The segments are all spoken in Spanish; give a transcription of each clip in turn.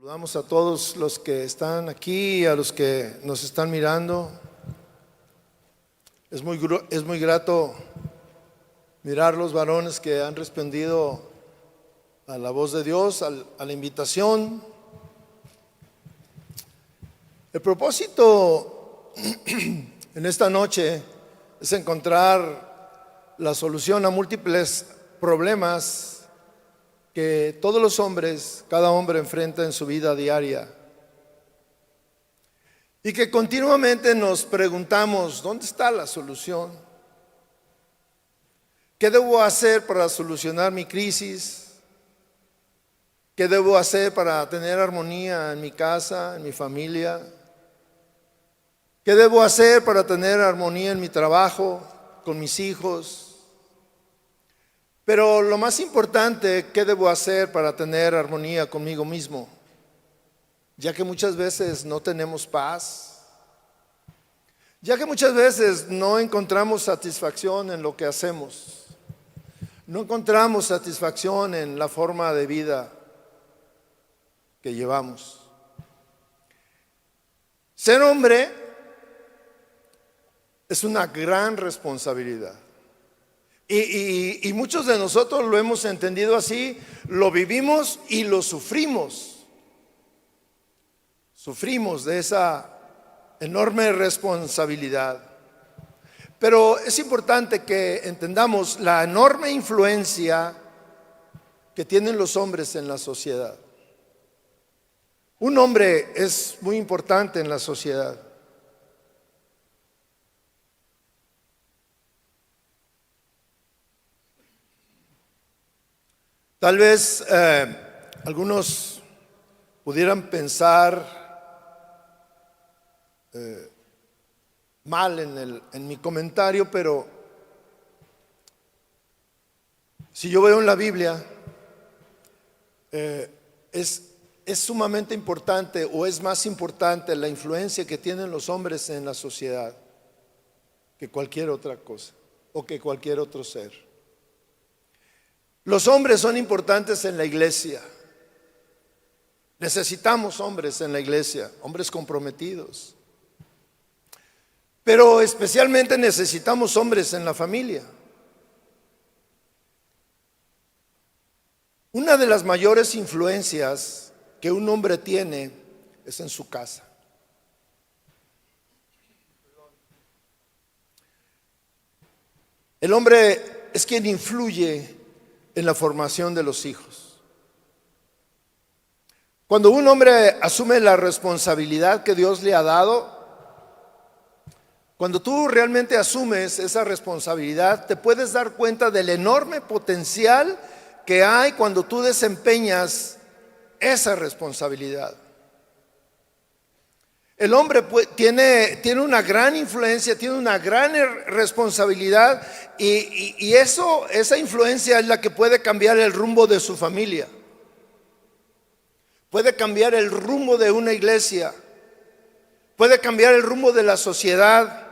Saludamos a todos los que están aquí, a los que nos están mirando. Es muy grato mirar los varones que han respondido a la voz de Dios, a la invitación. El propósito en esta noche es encontrar la solución a múltiples problemas que todos los hombres, cada hombre enfrenta en su vida diaria. Y que continuamente nos preguntamos, ¿dónde está la solución? ¿Qué debo hacer para solucionar mi crisis? ¿Qué debo hacer para tener armonía en mi casa, en mi familia? ¿Qué debo hacer para tener armonía en mi trabajo, con mis hijos? Pero lo más importante, ¿qué debo hacer para tener armonía conmigo mismo? Ya que muchas veces no tenemos paz, ya que muchas veces no encontramos satisfacción en lo que hacemos, no encontramos satisfacción en la forma de vida que llevamos. Ser hombre es una gran responsabilidad. Y muchos de nosotros lo hemos entendido así, lo vivimos y lo sufrimos. Sufrimos de esa enorme responsabilidad. Pero es importante que entendamos la enorme influencia que tienen los hombres en la sociedad. Un hombre es muy importante en la sociedad. Tal vez algunos pudieran pensar mal en mi comentario, pero si yo veo en la Biblia, es sumamente importante o es más importante la influencia que tienen los hombres en la sociedad que cualquier otra cosa o que cualquier otro ser. Los hombres son importantes en la iglesia. Necesitamos hombres en la iglesia, hombres comprometidos. Pero especialmente necesitamos hombres en la familia. Una de las mayores influencias que un hombre tiene es en su casa. El hombre es quien influye en la formación de los hijos. Cuando un hombre asume la responsabilidad que Dios le ha dado, cuando tú realmente asumes esa responsabilidad, te puedes dar cuenta del enorme potencial que hay cuando tú desempeñas esa responsabilidad. El hombre tiene una gran influencia, tiene una gran responsabilidad y esa influencia es la que puede cambiar el rumbo de su familia. Puede cambiar el rumbo de una iglesia, puede cambiar el rumbo de la sociedad,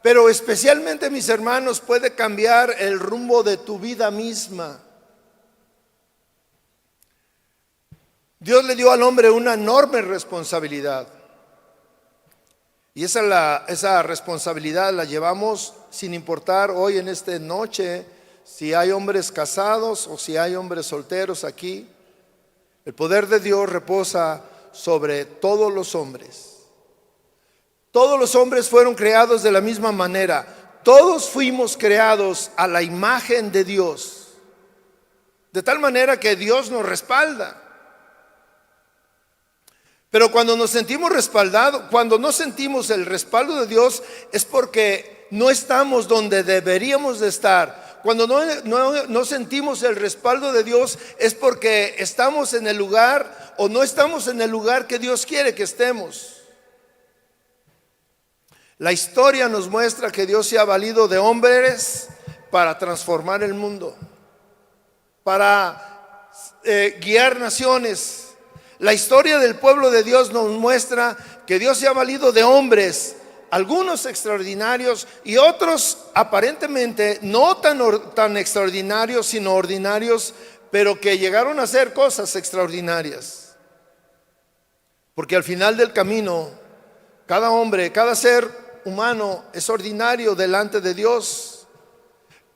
pero especialmente, mis hermanos, puede cambiar el rumbo de tu vida misma. Dios le dio al hombre una enorme responsabilidad. Y esa responsabilidad la llevamos sin importar hoy en esta noche si hay hombres casados o si hay hombres solteros aquí. El poder de Dios reposa sobre todos los hombres. Todos los hombres fueron creados de la misma manera. Todos fuimos creados a la imagen de Dios. De tal manera que Dios nos respalda. Pero cuando nos sentimos respaldados, cuando no sentimos el respaldo de Dios, es porque no estamos donde deberíamos de estar. Cuando no sentimos el respaldo de Dios, es porque estamos en el lugar o no estamos en el lugar que Dios quiere que estemos. La historia nos muestra que Dios se ha valido de hombres para transformar el mundo, para guiar naciones. La historia del pueblo de Dios nos muestra que Dios se ha valido de hombres, algunos extraordinarios y otros aparentemente no tan extraordinarios, sino ordinarios, pero que llegaron a hacer cosas extraordinarias. Porque al final del camino, cada hombre, cada ser humano es ordinario delante de Dios.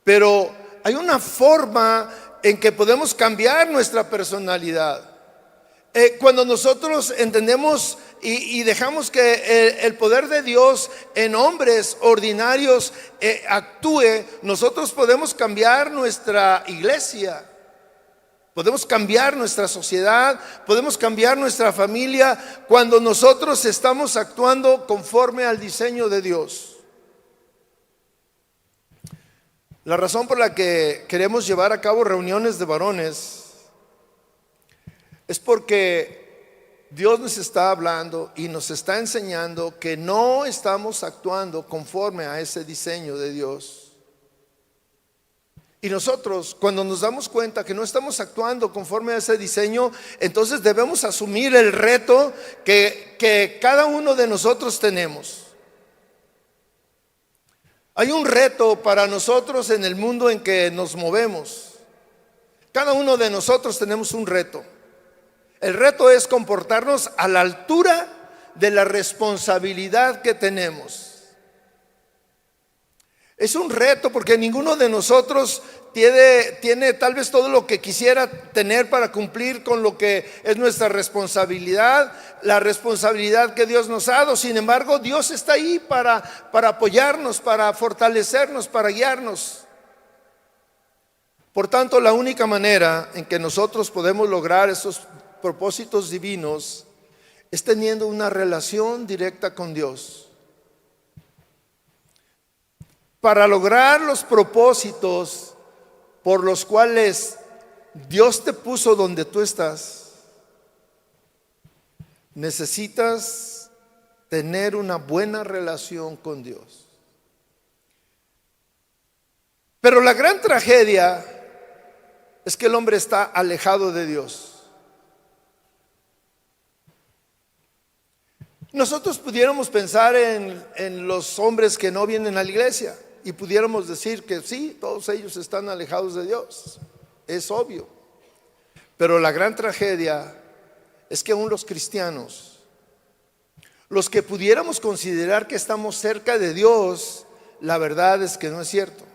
Pero hay una forma en que podemos cambiar nuestra personalidad. Cuando nosotros entendemos y dejamos que el poder de Dios en hombres ordinarios actúe, nosotros podemos cambiar nuestra iglesia, podemos cambiar nuestra sociedad, podemos cambiar nuestra familia cuando nosotros estamos actuando conforme al diseño de Dios. La razón por la que queremos llevar a cabo reuniones de varones es porque Dios nos está hablando y nos está enseñando que no estamos actuando conforme a ese diseño de Dios. Y nosotros, cuando nos damos cuenta que no estamos actuando conforme a ese diseño, entonces debemos asumir el reto que cada uno de nosotros tenemos. Hay un reto para nosotros en el mundo en que nos movemos. Cada uno de nosotros tenemos un reto. El reto es comportarnos a la altura de la responsabilidad que tenemos. Es un reto porque ninguno de nosotros tiene tal vez todo lo que quisiera tener para cumplir con lo que es nuestra responsabilidad, la responsabilidad que Dios nos ha dado. Sin embargo, Dios está ahí para apoyarnos, para fortalecernos, para guiarnos. Por tanto, la única manera en que nosotros podemos lograr esos propósitos divinos es teniendo una relación directa con Dios. Para lograr los propósitos por los cuales Dios te puso donde tú estás, necesitas tener una buena relación con Dios. Pero la gran tragedia es que el hombre está alejado de Dios. Nosotros pudiéramos pensar en los hombres que no vienen a la iglesia y pudiéramos decir que sí, todos ellos están alejados de Dios. Es obvio. Pero la gran tragedia es que aún los cristianos, los que pudiéramos considerar que estamos cerca de Dios, la verdad es que no es cierto.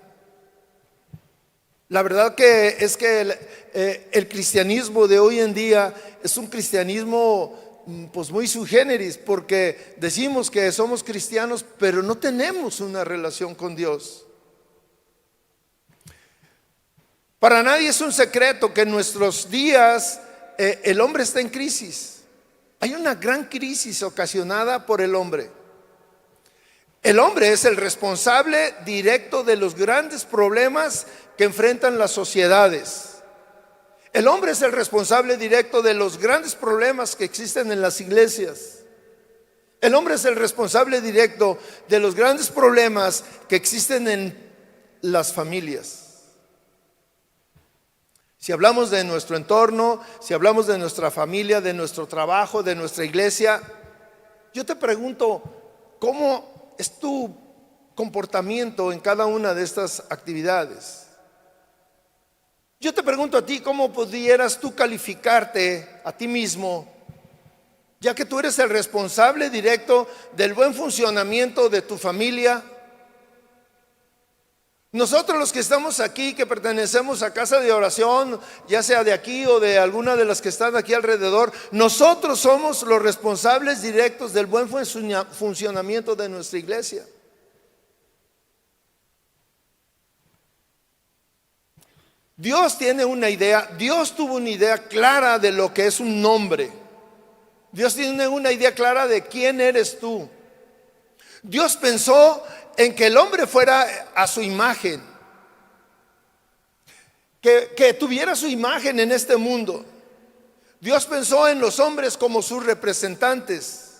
La verdad que es que el cristianismo de hoy en día es un cristianismo pues muy sui generis, porque decimos que somos cristianos, pero no tenemos una relación con Dios. Para nadie es un secreto que en nuestros días el hombre está en crisis. Hay una gran crisis ocasionada por el hombre. El hombre es el responsable directo de los grandes problemas que enfrentan las sociedades. El hombre es el responsable directo de los grandes problemas que existen en las iglesias. El hombre es el responsable directo de los grandes problemas que existen en las familias. Si hablamos de nuestro entorno, si hablamos de nuestra familia, de nuestro trabajo, de nuestra iglesia, yo te pregunto, ¿cómo es tu comportamiento en cada una de estas actividades? Yo te pregunto a ti, ¿cómo pudieras tú calificarte a ti mismo, ya que tú eres el responsable directo del buen funcionamiento de tu familia? Nosotros los que estamos aquí, que pertenecemos a casa de oración, ya sea de aquí o de alguna de las que están aquí alrededor, nosotros somos los responsables directos del buen funcionamiento de nuestra iglesia. Dios tiene una idea, Dios tuvo una idea clara de lo que es un nombre. Dios tiene una idea clara de quién eres tú. Dios pensó en que el hombre fuera a su imagen, que tuviera su imagen en este mundo. Dios pensó en los hombres como sus representantes.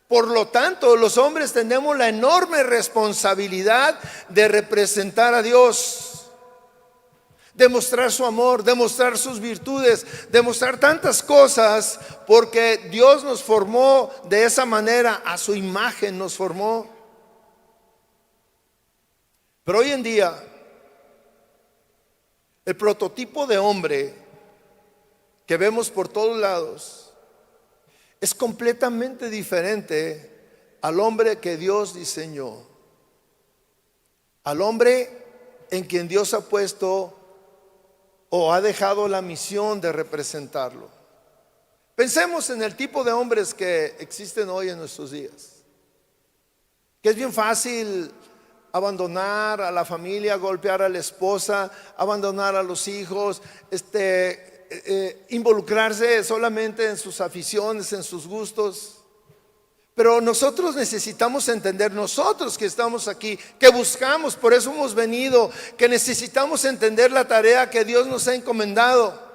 Por lo tanto, los hombres tenemos la enorme responsabilidad de representar a Dios, demostrar su amor, demostrar sus virtudes, demostrar tantas cosas, porque Dios nos formó de esa manera, a su imagen nos formó. Pero hoy en día, el prototipo de hombre que vemos por todos lados es completamente diferente al hombre que Dios diseñó, al hombre en quien Dios ha puesto o ha dejado la misión de representarlo. Pensemos en el tipo de hombres que existen hoy en nuestros días, que es bien fácil abandonar a la familia, golpear a la esposa, abandonar a los hijos, involucrarse solamente en sus aficiones, en sus gustos. Pero nosotros necesitamos entender, nosotros que estamos aquí, que buscamos, por eso hemos venido, que necesitamos entender la tarea que Dios nos ha encomendado,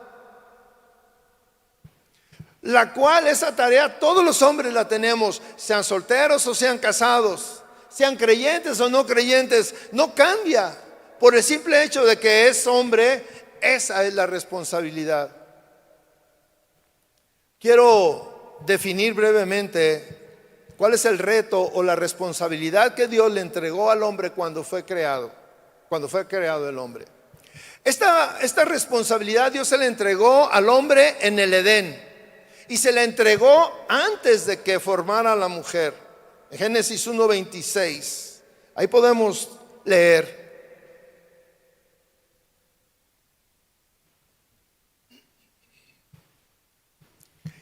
la cual esa tarea todos los hombres la tenemos, sean solteros o sean casados, sean creyentes o no creyentes, no cambia. Por el simple hecho de que es hombre, esa es la responsabilidad. Quiero definir brevemente cuál es el reto o la responsabilidad que Dios le entregó al hombre cuando fue creado el hombre. Esta responsabilidad Dios se la entregó al hombre en el Edén y se la entregó antes de que formara a la mujer. En Génesis 1:26, ahí podemos leer.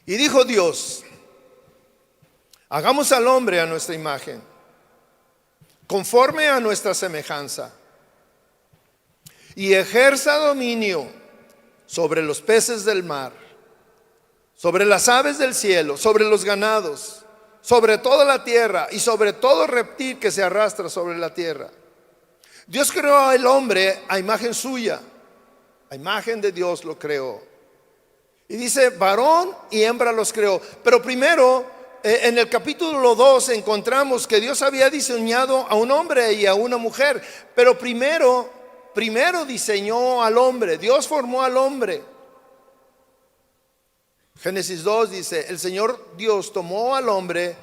Y dijo Dios: hagamos al hombre a nuestra imagen, conforme a nuestra semejanza, y ejerza dominio sobre los peces del mar, sobre las aves del cielo, sobre los ganados, sobre toda la tierra y sobre todo reptil que se arrastra sobre la tierra. Dios creó al hombre a imagen suya, a imagen de Dios lo creó. Y dice, varón y hembra los creó. Pero primero, en el capítulo 2 encontramos que Dios había diseñado a un hombre y a una mujer. Pero primero diseñó al hombre, Dios formó al hombre. Génesis 2 dice, el Señor Dios tomó al hombre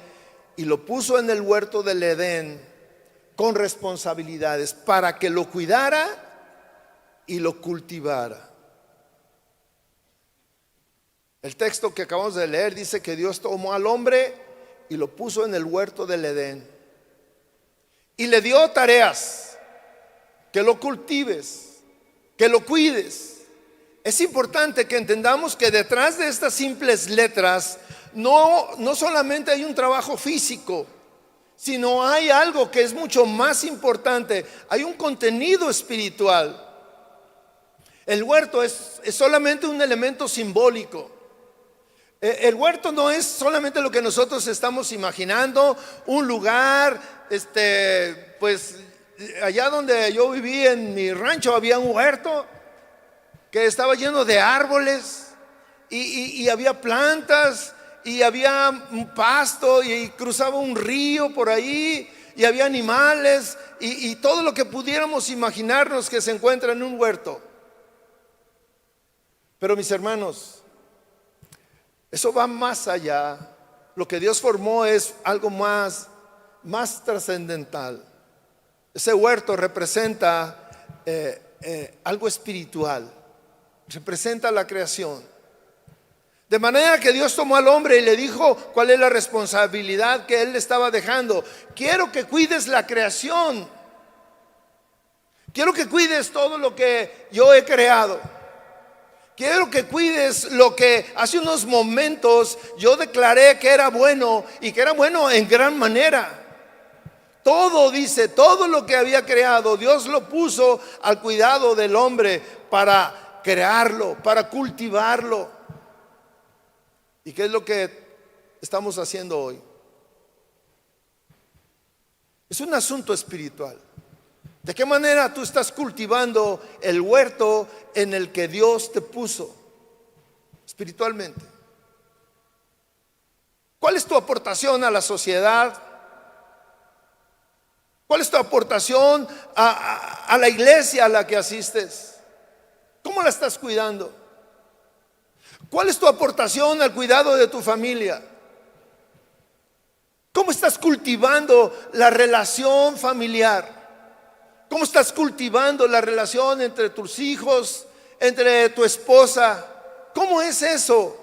y lo puso en el huerto del Edén con responsabilidades para que lo cuidara y lo cultivara. El texto que acabamos de leer dice que Dios tomó al hombre y lo puso en el huerto del Edén y le dio tareas, que lo cultives, que lo cuides. Es importante que entendamos que detrás de estas simples letras no solamente hay un trabajo físico, sino hay algo que es mucho más importante. Hay un contenido espiritual. El huerto es solamente un elemento simbólico. El huerto no es solamente lo que nosotros estamos imaginando, un lugar, pues allá donde yo viví en mi rancho había un huerto que estaba lleno de árboles y había plantas y había un pasto y cruzaba un río por ahí y había animales y todo lo que pudiéramos imaginarnos que se encuentra en un huerto. Pero mis hermanos, eso va más allá. Lo que Dios formó es algo más trascendental. Ese huerto representa algo espiritual, representa la creación. De manera que Dios tomó al hombre y le dijo cuál es la responsabilidad que él le estaba dejando. Quiero que cuides la creación. Quiero que cuides todo lo que yo he creado. Quiero que cuides lo que hace unos momentos yo declaré que era bueno y que era bueno en gran manera. Todo, dice, todo lo que había creado, Dios lo puso al cuidado del hombre para crearlo, para cultivarlo. ¿Y qué es lo que estamos haciendo hoy? Es un asunto espiritual. ¿De qué manera tú estás cultivando el huerto en el que Dios te puso espiritualmente? ¿Cuál es tu aportación a la sociedad? ¿Cuál es tu aportación a la iglesia a la que asistes? ¿Cómo la estás cuidando? ¿Cuál es tu aportación al cuidado de tu familia? ¿Cómo estás cultivando la relación familiar? ¿Cómo estás cultivando la relación entre tus hijos, entre tu esposa? ¿Cómo es eso?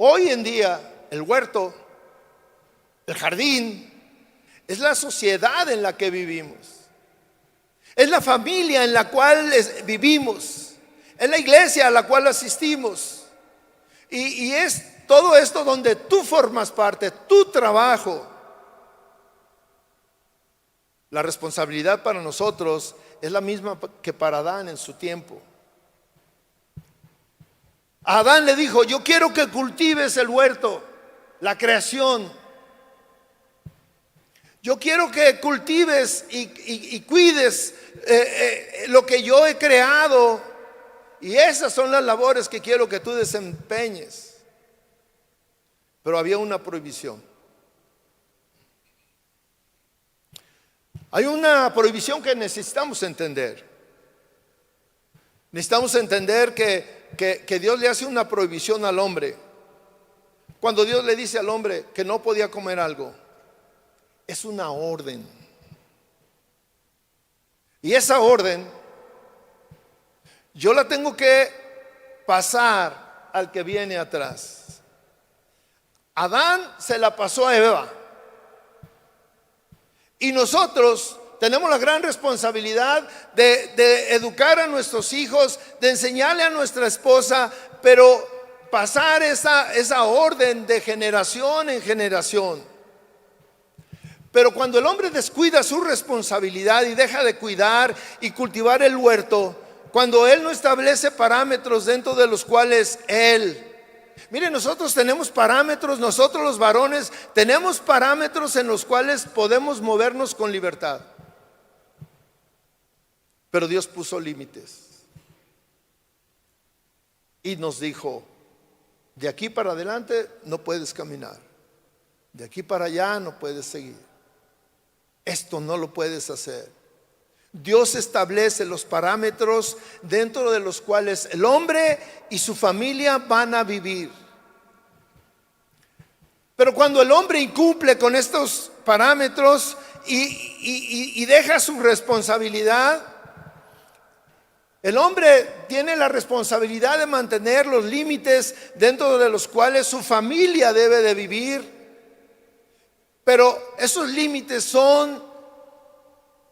Hoy en día el huerto, el jardín, es la sociedad en la que vivimos. Es la familia en la cual vivimos. Es la iglesia a la cual asistimos. Y es todo esto donde tú formas parte, tu trabajo. La responsabilidad para nosotros es la misma que para Adán en su tiempo. A Adán le dijo: yo quiero que cultives el huerto, la creación. Yo quiero que cultives y cuides lo que yo he creado. Y esas son las labores que quiero que tú desempeñes. Pero había una prohibición. Hay una prohibición que necesitamos entender. Necesitamos entender que Dios le hace una prohibición al hombre. Cuando Dios le dice al hombre que no podía comer algo, es una orden. Y esa orden yo la tengo que pasar al que viene atrás. Adán se la pasó a Eva. Y nosotros tenemos la gran responsabilidad de educar a nuestros hijos, de enseñarle a nuestra esposa, pero pasar esa orden de generación en generación. Pero cuando el hombre descuida su responsabilidad y deja de cuidar y cultivar el huerto, cuando él no establece parámetros dentro de los cuales mire, nosotros tenemos parámetros, nosotros los varones tenemos parámetros en los cuales podemos movernos con libertad. Pero Dios puso límites y nos dijo: de aquí para adelante no puedes caminar, de aquí para allá no puedes seguir, esto no lo puedes hacer. Dios establece los parámetros dentro de los cuales el hombre y su familia van a vivir. Pero cuando el hombre incumple con estos parámetros y deja su responsabilidad, el hombre tiene la responsabilidad de mantener los límites dentro de los cuales su familia debe de vivir. Pero esos límites son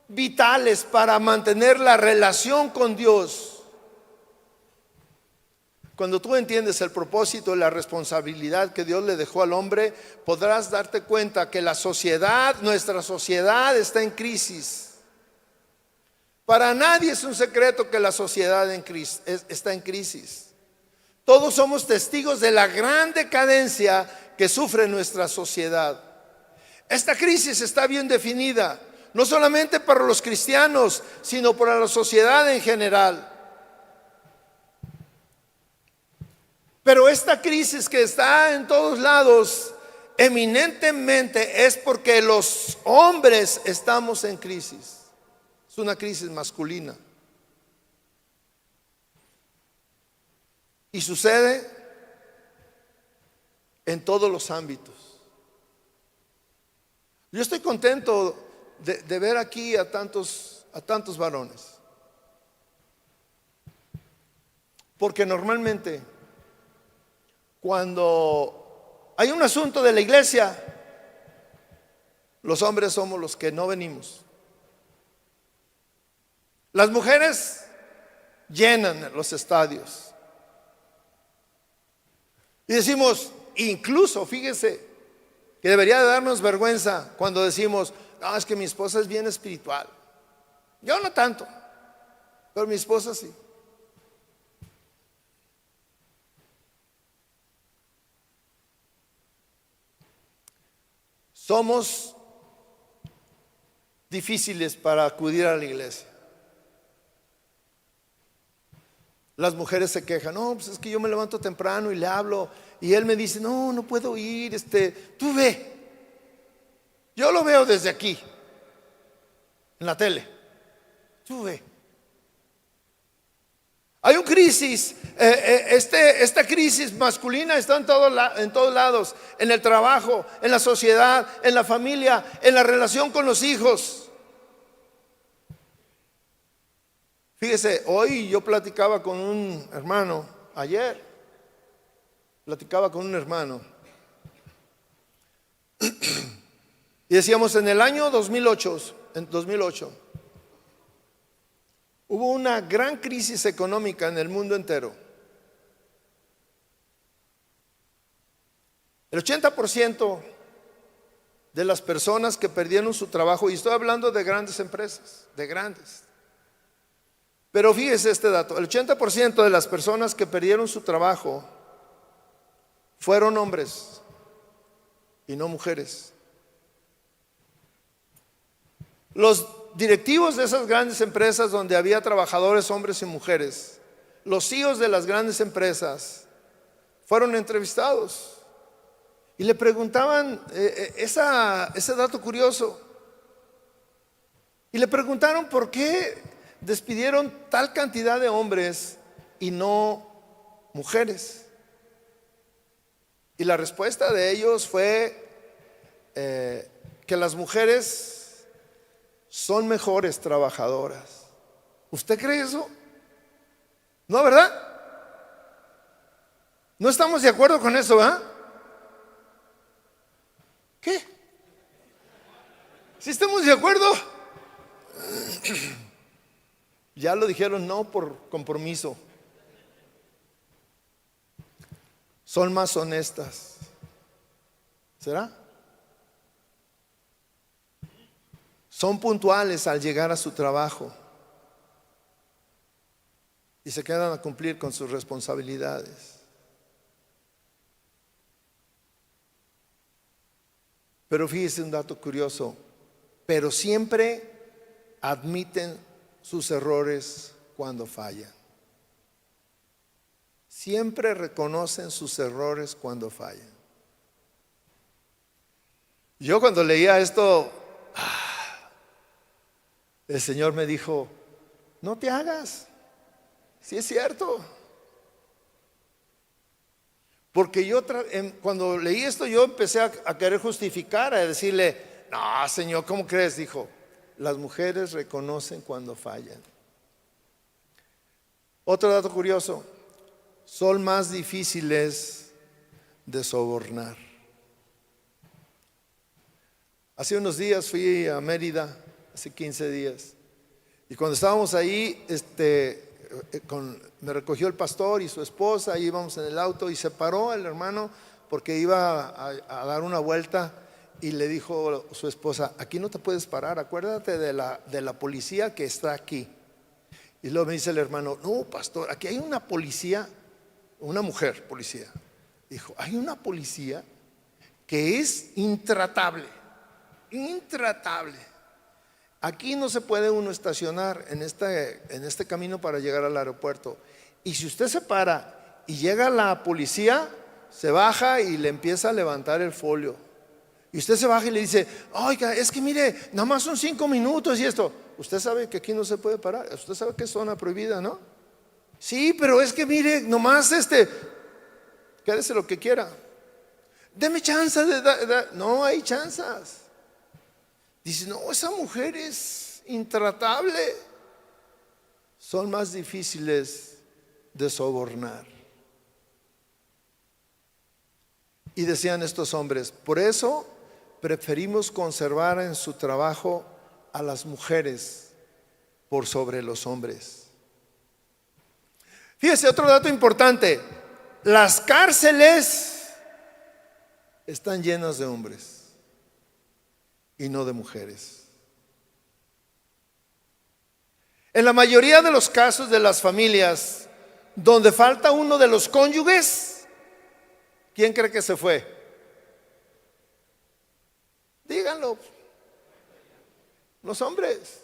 vitales para mantener la relación con Dios. Cuando tú entiendes el propósito y la responsabilidad que Dios le dejó al hombre, podrás darte cuenta que nuestra sociedad está en crisis. Para nadie es un secreto que la sociedad está en crisis. Todos somos testigos de la gran decadencia que sufre nuestra sociedad. Esta crisis está bien definida, no solamente para los cristianos, sino para la sociedad en general. Pero esta crisis que está en todos lados, eminentemente es porque los hombres estamos en crisis. Es una crisis masculina. Y sucede en todos los ámbitos. Yo estoy contento de ver aquí a tantos varones, porque normalmente cuando hay un asunto de la iglesia, los hombres somos los que no venimos. Las mujeres llenan los estadios y decimos, incluso fíjese que debería de darnos vergüenza cuando decimos: no, es que mi esposa es bien espiritual. Yo no tanto, pero mi esposa sí. Somos difíciles para acudir a la iglesia. Las mujeres se quejan: no, pues es que yo me levanto temprano y le hablo, y él me dice: no, no puedo ir, tú ve. Yo lo veo desde aquí, en la tele. Tú ve. Hay una crisis, esta crisis masculina está en todos lados, en el trabajo, en la sociedad, en la familia, en la relación con los hijos. Fíjese, hoy yo platicaba con un hermano ayer platicaba con un hermano y decíamos, en el año 2008 hubo una gran crisis económica en el mundo entero. El 80% de las personas que perdieron su trabajo, y estoy hablando de grandes empresas, de grandes. Pero fíjese este dato, el 80% de las personas que perdieron su trabajo fueron hombres y no mujeres. Los directivos de esas grandes empresas donde había trabajadores hombres y mujeres, los CEOs de las grandes empresas fueron entrevistados y le preguntaban ese dato curioso. Y le preguntaron por qué despidieron tal cantidad de hombres y no mujeres. Y la respuesta de ellos fue que las mujeres son mejores trabajadoras. ¿Usted cree eso? ¿No, verdad? No estamos de acuerdo con eso, ¿verdad? ¿Qué? ¿Sí estamos de acuerdo? Ya lo dijeron, no por compromiso. Son más honestas. ¿Será? Son puntuales al llegar a su trabajo y se quedan a cumplir con sus responsabilidades. Pero fíjese un dato curioso, pero siempre admiten sus errores cuando fallan. Siempre reconocen sus errores cuando fallan. Yo cuando leía esto, el Señor me dijo, no te hagas, sí es cierto. Porque yo cuando leí esto yo empecé a querer justificar, a decirle, no Señor, ¿cómo crees? Dijo, las mujeres reconocen cuando fallan. Otro dato curioso, son más difíciles de sobornar. Hace unos días fui a Mérida, hace 15 días, y cuando estábamos ahí, me recogió el pastor y su esposa, y íbamos en el auto y se paró el hermano porque iba a dar una vuelta y le dijo su esposa, aquí no te puedes parar, acuérdate de la policía que está aquí. Y luego me dice el hermano, no pastor, aquí hay una policía, una mujer policía. Dijo, hay una policía que es intratable. Aquí no se puede uno estacionar en este camino para llegar al aeropuerto. Y si usted se para y llega la policía, se baja y le empieza a levantar el folio. Y usted se baja y le dice, oiga, es que mire, nada más son 5 minutos y esto. Usted sabe que aquí no se puede parar. Usted sabe que es zona prohibida, ¿no? Sí, pero es que mire, nomás quédese lo que quiera. Deme chance no hay chanzas. Dice, no, esa mujer es intratable. Son más difíciles de sobornar. Y decían estos hombres, por eso preferimos conservar en su trabajo a las mujeres por sobre los hombres. Fíjese, otro dato importante, las cárceles están llenas de hombres y no de mujeres. En la mayoría de los casos de las familias donde falta uno de los cónyuges, ¿quién cree que se fue? Díganlo. Los hombres.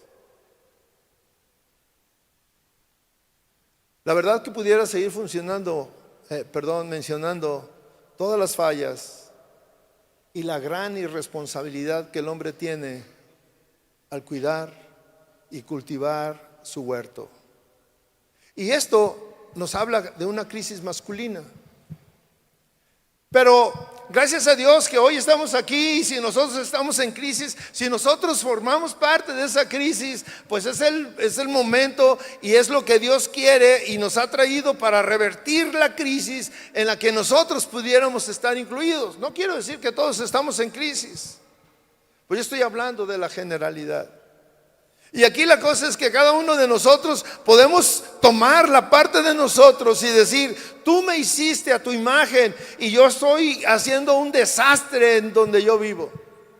La verdad que pudiera seguir mencionando todas las fallas y la gran irresponsabilidad que el hombre tiene al cuidar y cultivar su huerto. Y esto nos habla de una crisis masculina. Pero gracias a Dios que hoy estamos aquí, y si nosotros estamos en crisis, si nosotros formamos parte de esa crisis, pues es el momento y es lo que Dios quiere y nos ha traído para revertir la crisis en la que nosotros pudiéramos estar incluidos. No quiero decir que todos estamos en crisis, pues yo estoy hablando de la generalidad. Y aquí la cosa es que cada uno de nosotros podemos tomar la parte de nosotros y decir: tú me hiciste a tu imagen y yo estoy haciendo un desastre en donde yo vivo,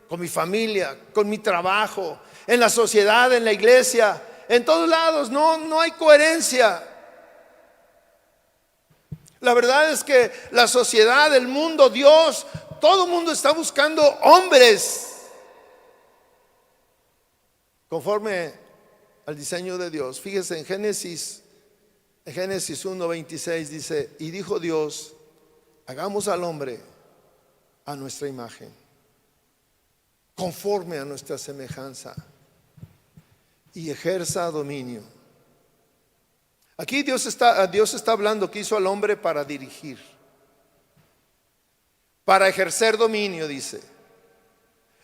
con mi familia, con mi trabajo, en la sociedad, en la iglesia, en todos lados. No hay coherencia. La verdad es que la sociedad, el mundo, Dios, todo el mundo está buscando hombres conforme al diseño de Dios. Fíjese en Génesis 1:26 dice: y dijo Dios, hagamos al hombre a nuestra imagen, conforme a nuestra semejanza, y ejerza dominio. Aquí Dios está hablando que hizo al hombre para dirigir, para ejercer dominio, dice.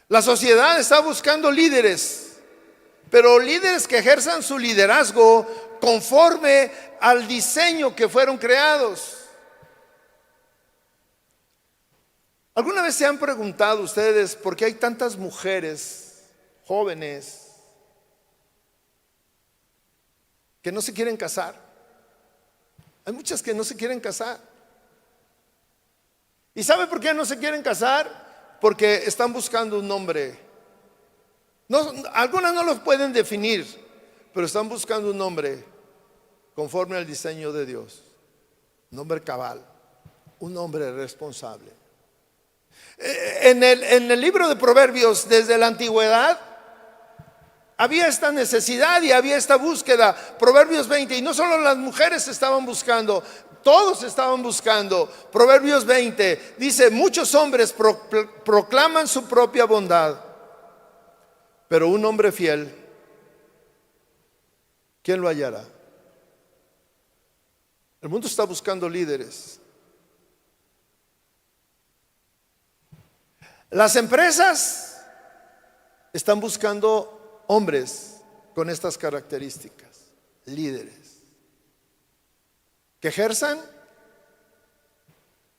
La sociedad está buscando líderes, pero líderes que ejerzan su liderazgo conforme al diseño que fueron creados. ¿Alguna vez se han preguntado ustedes por qué hay tantas mujeres jóvenes que no se quieren casar? Hay muchas que no se quieren casar. ¿Y sabe por qué no se quieren casar? Porque están buscando un hombre. No, algunas no los pueden definir, pero están buscando un hombre conforme al diseño de Dios, un hombre cabal, un hombre responsable. En el libro de Proverbios, desde la antigüedad, había esta necesidad y había esta búsqueda. Proverbios 20, y no solo las mujeres estaban buscando, todos estaban buscando. Proverbios 20 dice: muchos hombres proclaman su propia bondad, pero un hombre fiel, ¿quién lo hallará? El mundo está buscando líderes. Las empresas están buscando hombres con estas características, líderes, que ejerzan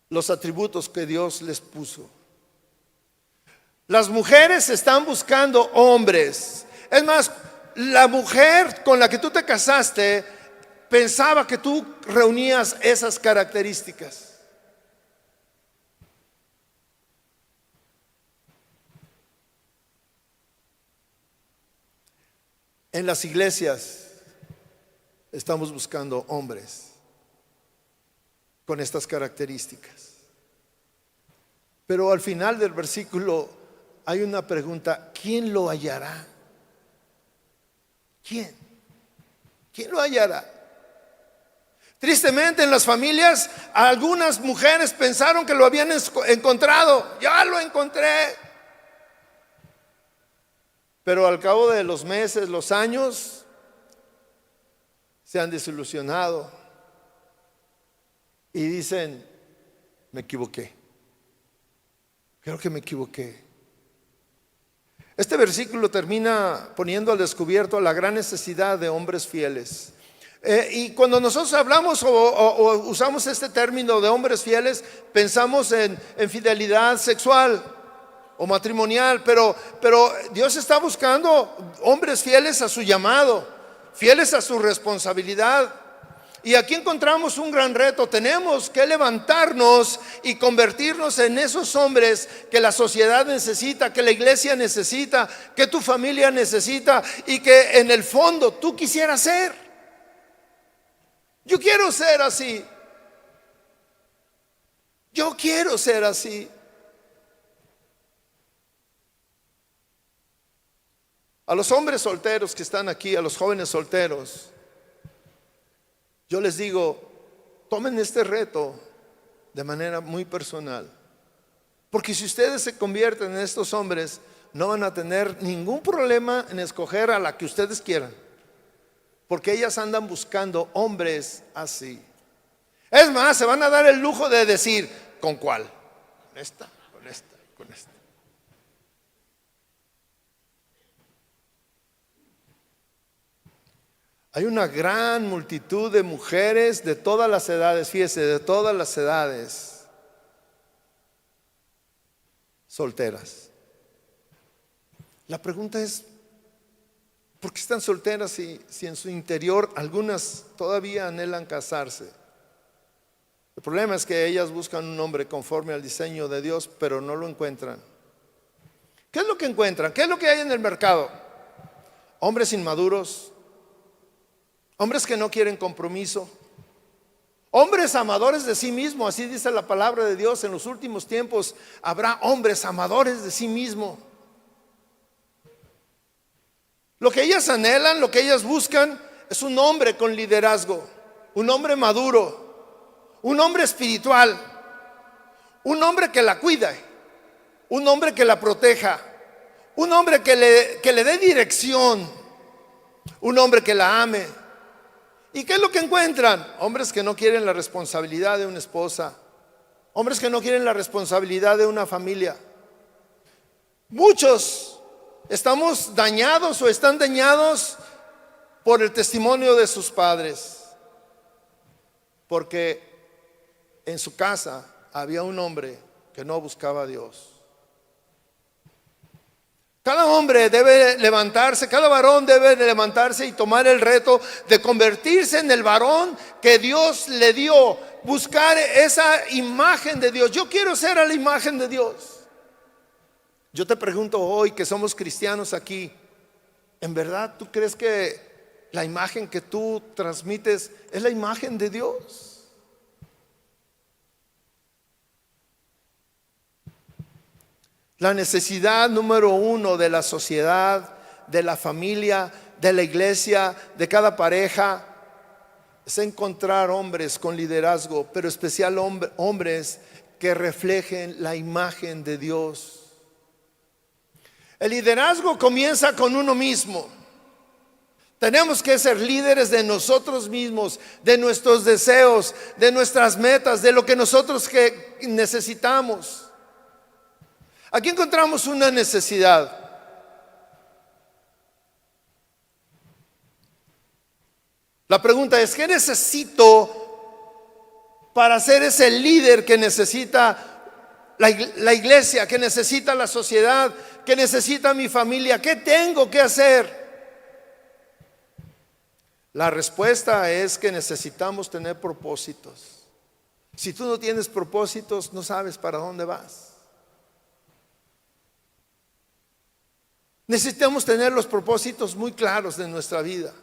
los atributos que Dios les puso. Las mujeres están buscando hombres. Es más, la mujer con la que tú te casaste pensaba que tú reunías esas características. En las iglesias estamos buscando hombres con estas características. Pero al final del versículo hay una pregunta: ¿quién lo hallará? ¿Quién? ¿Quién lo hallará? Tristemente en las familias algunas mujeres pensaron que lo habían encontrado. Ya lo encontré. Pero al cabo de los meses, los años, se han desilusionado y dicen: me equivoqué. Creo que me equivoqué. Este versículo termina poniendo al descubierto la gran necesidad de hombres fieles. Y cuando nosotros hablamos o usamos este término de hombres fieles, pensamos en fidelidad sexual o matrimonial, pero Dios está buscando hombres fieles a su llamado, fieles a su responsabilidad. Y aquí encontramos un gran reto. Tenemos que levantarnos y convertirnos en esos hombres que la sociedad necesita, que la iglesia necesita, que tu familia necesita y que en el fondo tú quisieras ser. Yo quiero ser así. Yo quiero ser así. A los hombres solteros que están aquí, a los jóvenes solteros, yo les digo: tomen este reto de manera muy personal, porque si ustedes se convierten en estos hombres, no van a tener ningún problema en escoger a la que ustedes quieran, porque ellas andan buscando hombres así. Es más, se van a dar el lujo de decir: ¿con cuál? con esta, con esta, con esta. Hay una gran multitud de mujeres de todas las edades, fíjese, de todas las edades, solteras. La pregunta es, ¿por qué están solteras si en su interior algunas todavía anhelan casarse? El problema es que ellas buscan un hombre conforme al diseño de Dios, pero no lo encuentran. ¿Qué es lo que encuentran? ¿Qué es lo que hay en el mercado? Hombres inmaduros, hombres que no quieren compromiso, hombres amadores de sí mismo. Así dice la palabra de Dios: en los últimos tiempos habrá hombres amadores de sí mismo. Lo que ellas anhelan, lo que ellas buscan es un hombre con liderazgo, un hombre maduro, un hombre espiritual, un hombre que la cuide, un hombre que la proteja, un hombre que le dé dirección, un hombre que la ame. ¿Y qué es lo que encuentran? Hombres que no quieren la responsabilidad de una esposa, hombres que no quieren la responsabilidad de una familia. Muchos estamos dañados o están dañados por el testimonio de sus padres, porque en su casa había un hombre que no buscaba a Dios. Cada hombre debe levantarse, cada varón debe levantarse y tomar el reto de convertirse en el varón que Dios le dio, buscar esa imagen de Dios. Yo quiero ser a la imagen de Dios. Yo te pregunto hoy, que somos cristianos aquí, ¿en verdad tú crees que la imagen que tú transmites es la imagen de Dios? La necesidad número uno de la sociedad, de la familia, de la iglesia, de cada pareja, es encontrar hombres con liderazgo, pero especial hombres que reflejen la imagen de Dios. El liderazgo comienza con uno mismo. Tenemos que ser líderes de nosotros mismos, de nuestros deseos, de nuestras metas, de lo que nosotros necesitamos. Aquí encontramos una necesidad. La pregunta es, ¿qué necesito para ser ese líder que necesita la iglesia, que necesita la sociedad, que necesita mi familia? ¿Qué tengo que hacer? La respuesta es que necesitamos tener propósitos. Si tú no tienes propósitos, no sabes para dónde vas. Necesitamos tener los propósitos muy claros de nuestra vida.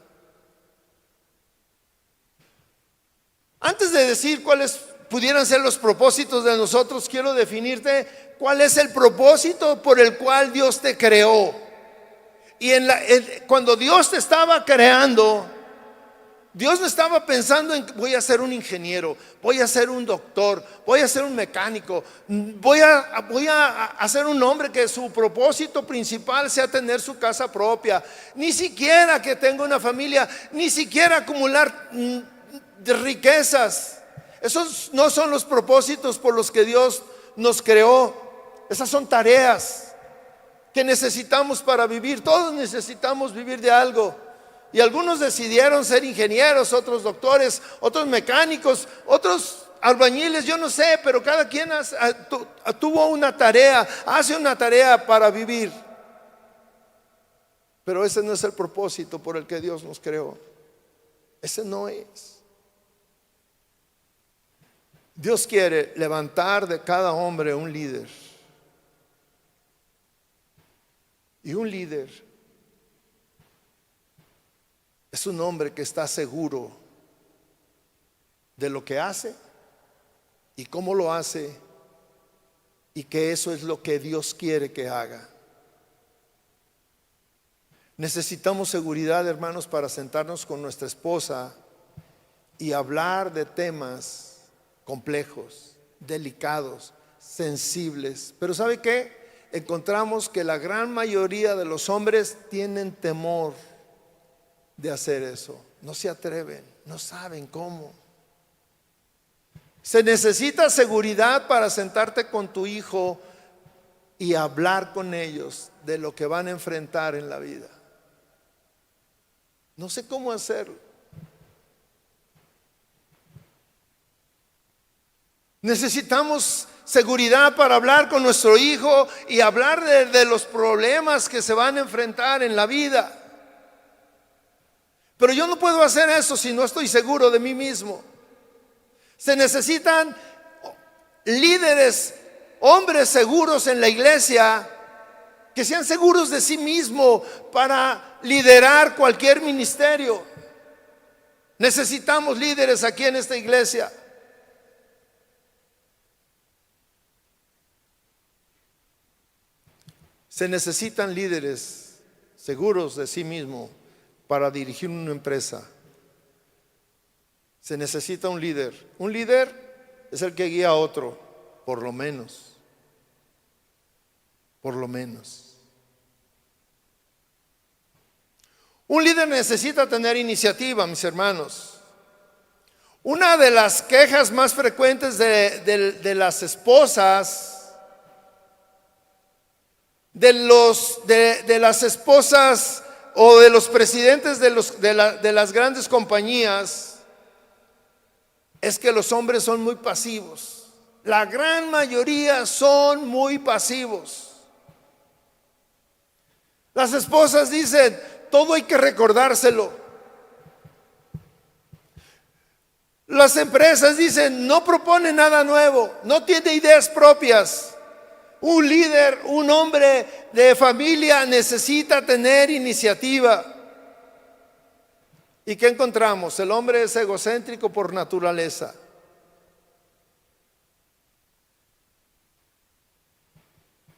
Antes de decir cuáles pudieran ser los propósitos de nosotros, quiero definirte cuál es el propósito por el cual Dios te creó. Y cuando Dios te estaba creando, Dios no estaba pensando en voy a ser un ingeniero, voy a ser un doctor, voy a ser un mecánico, voy a ser un hombre que su propósito principal sea tener su casa propia, ni siquiera que tenga una familia, ni siquiera acumular riquezas. Esos no son los propósitos por los que Dios nos creó. Esas son tareas que necesitamos para vivir. Todos necesitamos vivir de algo. Y algunos decidieron ser ingenieros, otros doctores, otros mecánicos, otros albañiles, yo no sé, pero cada quien tuvo una tarea, hace una tarea para vivir. Pero ese no es el propósito por el que Dios nos creó. Ese no es. Dios quiere levantar de cada hombre un líder. Y un líder es un hombre que está seguro de lo que hace y cómo lo hace, y que eso es lo que Dios quiere que haga. Necesitamos seguridad, hermanos, para sentarnos con nuestra esposa y hablar de temas complejos, delicados, sensibles. Pero ¿sabe qué? Encontramos que la gran mayoría de los hombres tienen temor de hacer eso. No se atreven, no saben cómo. Se necesita seguridad para sentarte con tu hijo y hablar con ellos de lo que van a enfrentar en la vida. No sé cómo hacerlo. Necesitamos seguridad para hablar con nuestro hijo y hablar de los problemas que se van a enfrentar en la vida. Pero yo no puedo hacer eso si no estoy seguro de mí mismo. Se necesitan líderes, hombres seguros en la iglesia, que sean seguros de sí mismo para liderar cualquier ministerio. Necesitamos líderes aquí en esta iglesia. Se necesitan líderes seguros de sí mismo para dirigir una empresa. Se necesita un líder. Un líder es el que guía a otro, por lo menos. Por lo menos. Un líder necesita tener iniciativa, mis hermanos. Una de las quejas más frecuentes de las esposas, de las esposas o de los presidentes de las grandes compañías, es que los hombres son muy pasivos. La gran mayoría son muy pasivos. Las esposas dicen, todo hay que recordárselo. Las empresas dicen, no propone nada nuevo, no tiene ideas propias. Un líder, un hombre de familia necesita tener iniciativa. ¿Y qué encontramos? El hombre es egocéntrico por naturaleza.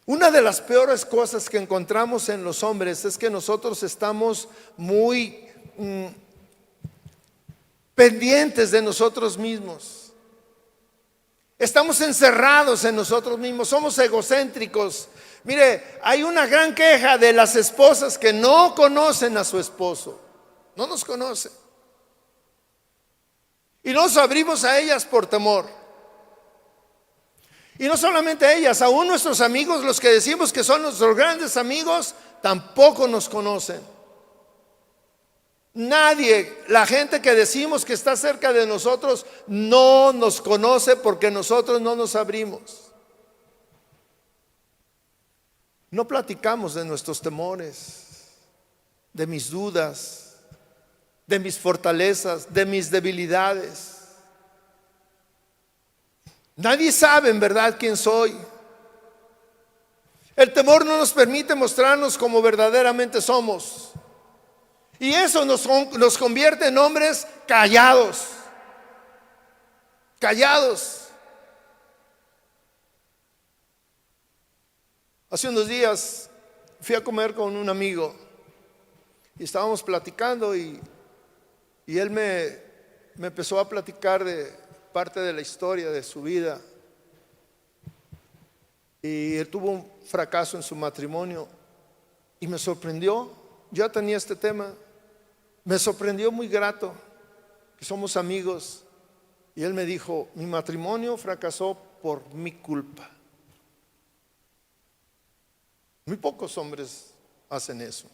Una de las peores cosas que encontramos en los hombres es que nosotros estamos muy pendientes de nosotros mismos. Estamos encerrados en nosotros mismos, somos egocéntricos. Mire, hay una gran queja de las esposas que no conocen a su esposo. No nos conocen. Y nos abrimos a ellas por temor. Y no solamente a ellas, aún nuestros amigos, los que decimos que son nuestros grandes amigos, tampoco nos conocen. Nadie, la gente que decimos que está cerca de nosotros, no nos conoce porque nosotros no nos abrimos. No platicamos de nuestros temores, de mis dudas, de mis fortalezas, de mis debilidades. Nadie sabe en verdad quién soy. El temor no nos permite mostrarnos como verdaderamente somos. Y eso nos convierte en hombres callados. Callados. Hace unos días fui a comer con un amigo y estábamos platicando y él me empezó a platicar de parte de la historia de su vida. Y él tuvo un fracaso en su matrimonio y me sorprendió. Yo ya tenía este tema. Me sorprendió muy grato que somos amigos. Y él me dijo, mi matrimonio fracasó por mi culpa. Muy pocos hombres hacen eso.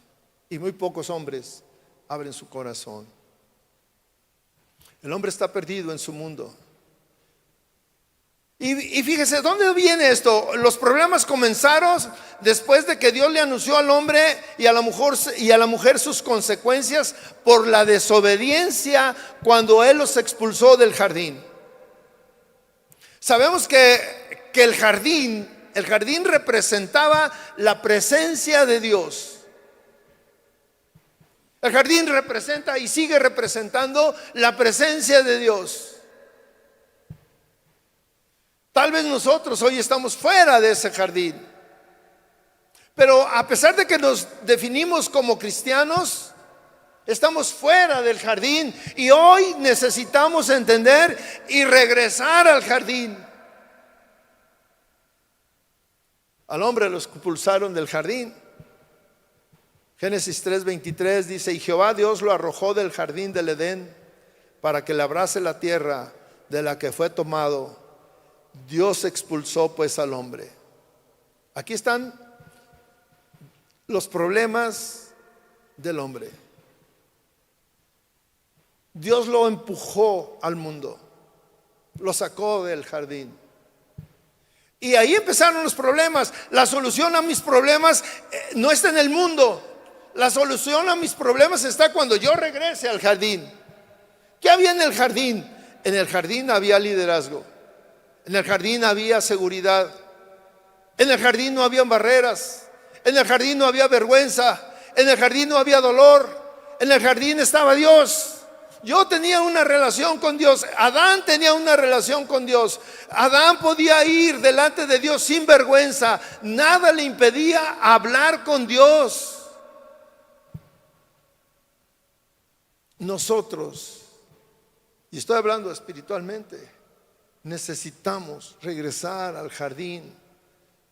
Y muy pocos hombres abren su corazón. El hombre está perdido en su mundo. Y fíjese, ¿dónde viene esto? Los problemas comenzaron después de que Dios le anunció al hombre y a la mujer sus consecuencias por la desobediencia cuando Él los expulsó del jardín. Sabemos que el jardín representaba la presencia de Dios. El jardín representa y sigue representando la presencia de Dios. Tal vez nosotros hoy estamos fuera de ese jardín, pero a pesar de que nos definimos como cristianos, estamos fuera del jardín y hoy necesitamos entender y regresar al jardín. Al hombre lo expulsaron del jardín. Génesis 3:23 dice, y Jehová Dios lo arrojó del jardín del Edén para que labrase la tierra de la que fue tomado, Dios expulsó pues al hombre. Aquí están los problemas del hombre. Dios lo empujó al mundo, lo sacó del jardín. Y ahí empezaron los problemas. La solución a mis problemas no está en el mundo. La solución a mis problemas está cuando yo regrese al jardín. ¿Qué había en el jardín? En el jardín había liderazgo. En el jardín había seguridad. En el jardín no había barreras. En el jardín no había vergüenza. En el jardín no había dolor. En el jardín estaba Dios. Yo tenía una relación con Dios. Adán tenía una relación con Dios. Adán podía ir delante de Dios sin vergüenza. Nada le impedía hablar con Dios. Nosotros, y estoy hablando espiritualmente, necesitamos regresar al jardín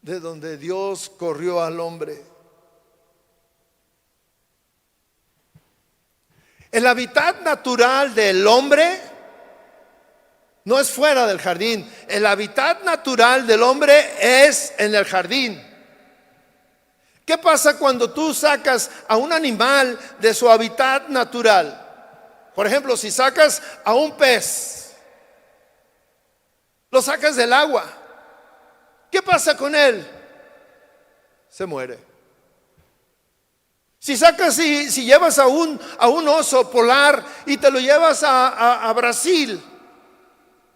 de donde Dios corrió al hombre. El hábitat natural del hombre no es fuera del jardín. El hábitat natural del hombre es en el jardín. ¿Qué pasa cuando tú sacas a un animal de su hábitat natural? Por ejemplo, si sacas a un pez, lo sacas del agua, ¿qué pasa con él? Se muere. Si sacas, si llevas a un oso polar y te lo llevas a Brasil,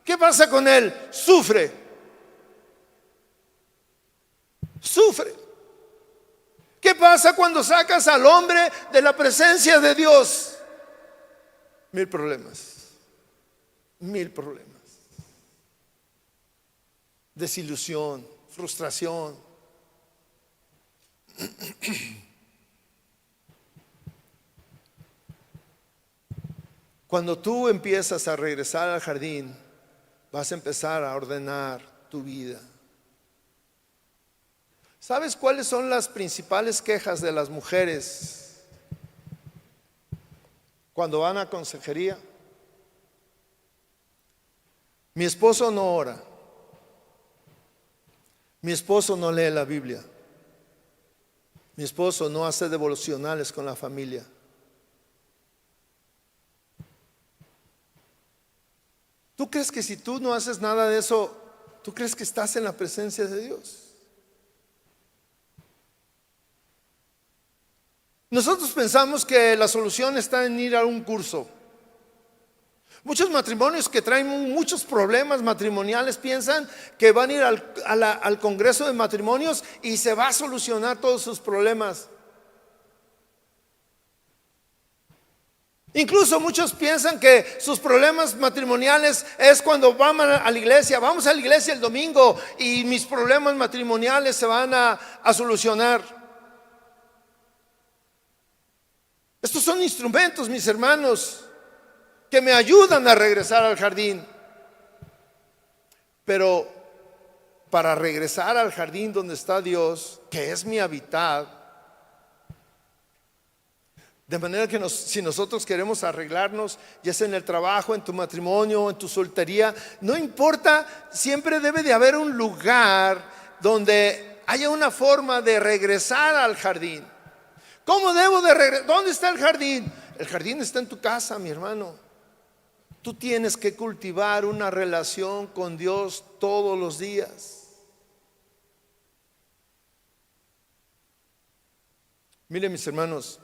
¿qué pasa con él? Sufre. ¿Qué pasa cuando sacas al hombre de la presencia de Dios? 1000 problemas. 1000 problemas. Desilusión, frustración. Cuando tú empiezas a regresar al jardín, vas a empezar a ordenar tu vida. ¿Sabes cuáles son las principales quejas de las mujeres cuando van a consejería? Mi esposo no ora. Mi esposo no lee la Biblia. Mi esposo no hace devocionales con la familia. ¿Tú crees que si tú no haces nada de eso, tú crees que estás en la presencia de Dios? Nosotros pensamos que la solución está en ir a un curso. Muchos matrimonios que traen muchos problemas matrimoniales piensan que van a ir al Congreso de Matrimonios y se va a solucionar todos sus problemas. Incluso muchos piensan que sus problemas matrimoniales es cuando van a la iglesia. Vamos a la iglesia el domingo y mis problemas matrimoniales se van a solucionar. Estos son instrumentos, mis hermanos, que me ayudan a regresar al jardín. Pero para regresar al jardín donde está Dios, que es mi hábitat, de manera que si nosotros queremos arreglarnos, ya sea en el trabajo, en tu matrimonio, en tu soltería, no importa, siempre debe de haber un lugar donde haya una forma de regresar al jardín. ¿Cómo debo de regresar? ¿Dónde está el jardín? El jardín está en tu casa, mi hermano. Tú tienes que cultivar una relación con Dios todos los días. Miren, mis hermanos,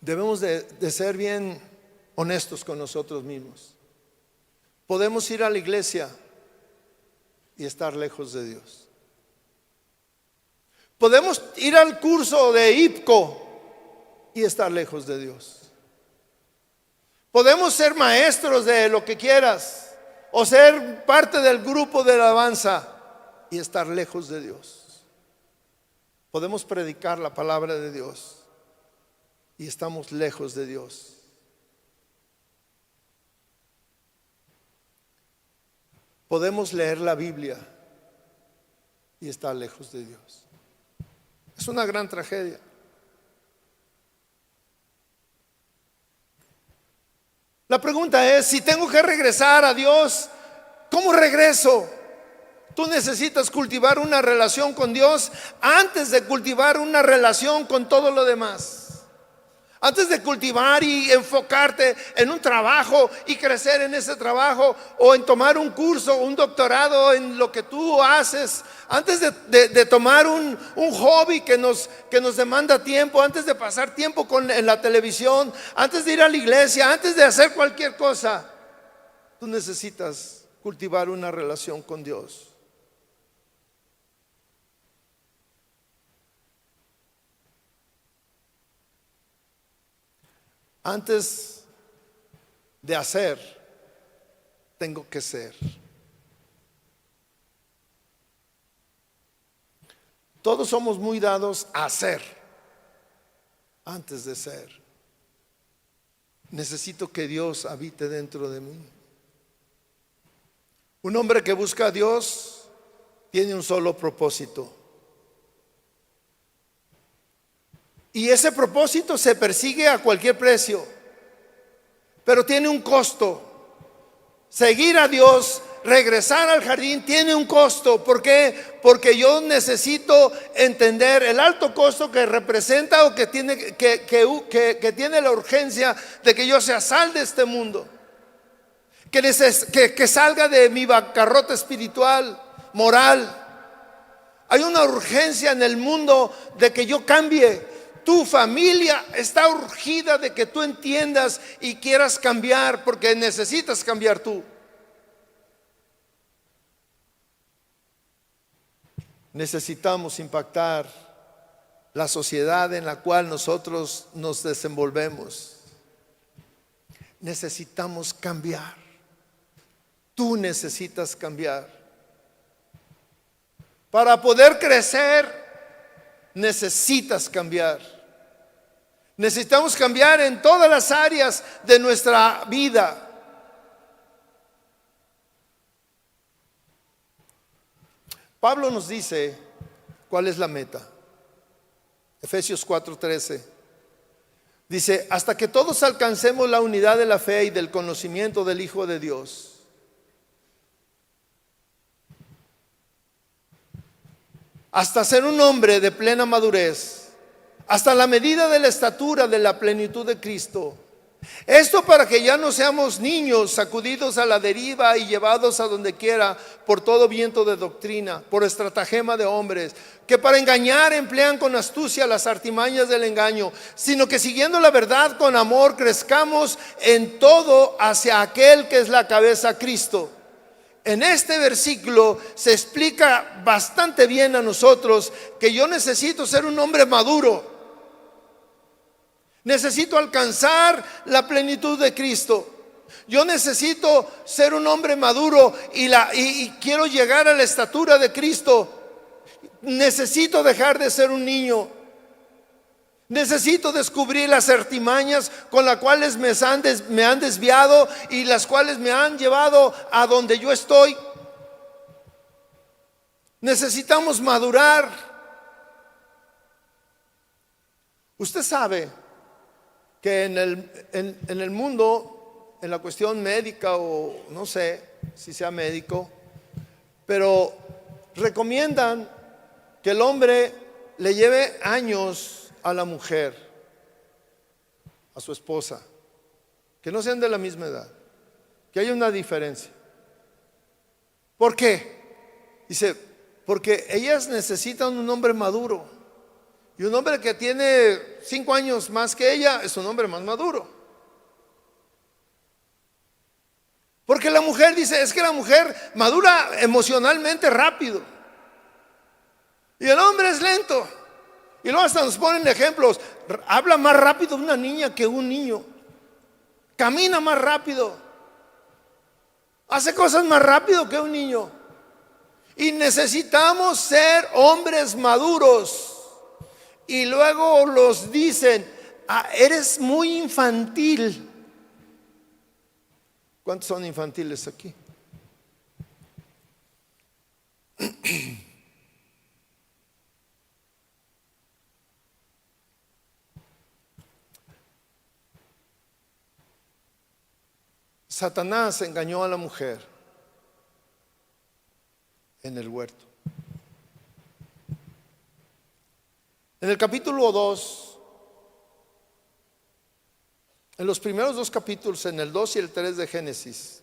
debemos de ser bien honestos con nosotros mismos. Podemos ir a la iglesia y estar lejos de Dios. Podemos ir al curso de IPCO y estar lejos de Dios. Podemos ser maestros de lo que quieras o ser parte del grupo de alabanza y estar lejos de Dios. Podemos predicar la palabra de Dios y estamos lejos de Dios. Podemos leer la Biblia y estar lejos de Dios. Es una gran tragedia. La pregunta es, si tengo que regresar a Dios, ¿cómo regreso? Tú necesitas cultivar una relación con Dios antes de cultivar una relación con todo lo demás. Antes de cultivar y enfocarte en un trabajo y crecer en ese trabajo, o en tomar un curso, un doctorado en lo que tú haces, antes de tomar un hobby que nos demanda tiempo, antes de pasar tiempo en la televisión, antes de ir a la iglesia, antes de hacer cualquier cosa, tú necesitas cultivar una relación con Dios. Antes de hacer, tengo que ser. Todos somos muy dados a hacer antes de ser. Necesito que Dios habite dentro de mí. Un hombre que busca a Dios tiene un solo propósito. Y ese propósito se persigue a cualquier precio, pero tiene un costo. Seguir a Dios, regresar al jardín, tiene un costo. ¿Por qué? Porque yo necesito entender el alto costo que representa, o que tiene la urgencia de que yo sea sal de este mundo, que salga de mi bancarrota espiritual, moral. Hay una urgencia en el mundo de que yo cambie. Tu familia está urgida de que tú entiendas y quieras cambiar, porque necesitas cambiar tú. Necesitamos impactar la sociedad en la cual nosotros nos desenvolvemos. Necesitamos cambiar. Tú necesitas cambiar. Para poder crecer, necesitas cambiar. Necesitamos cambiar en todas las áreas de nuestra vida. Pablo nos dice cuál es la meta. Efesios 4:13 dice: hasta que todos alcancemos la unidad de la fe y del conocimiento del Hijo de Dios. Hasta ser un hombre de plena madurez, hasta la medida de la estatura de la plenitud de Cristo. Esto para que ya no seamos niños sacudidos a la deriva y llevados a donde quiera por todo viento de doctrina, por estratagema de hombres, que para engañar emplean con astucia las artimañas del engaño, sino que siguiendo la verdad con amor crezcamos en todo hacia aquel que es la cabeza, Cristo. En este versículo se explica bastante bien a nosotros que yo necesito ser un hombre maduro. Necesito alcanzar la plenitud de Cristo. Yo necesito ser un hombre maduro y quiero llegar a la estatura de Cristo. Necesito dejar de ser un niño. Necesito descubrir las artimañas con las cuales me han desviado y las cuales me han llevado a donde yo estoy. Necesitamos madurar. Usted sabe que en el mundo, en la cuestión médica, o no sé si sea médico, pero recomiendan que el hombre le lleve años a la mujer, a su esposa, que no sean de la misma edad, que haya una diferencia. ¿Por qué? Dice, porque ellas necesitan un hombre maduro. Y un hombre que tiene 5 años más que ella es un hombre más maduro. Porque la mujer, dice, es que la mujer madura emocionalmente rápido y el hombre es lento. Y luego hasta nos ponen ejemplos. Habla más rápido una niña que un niño. Camina más rápido. Hace cosas más rápido que un niño. Y necesitamos ser hombres maduros. Y luego los dicen, eres muy infantil. ¿Cuántos son infantiles aquí? Satanás engañó a la mujer en el huerto. En el capítulo 2, en los primeros dos capítulos, en el 2 y el 3 de Génesis,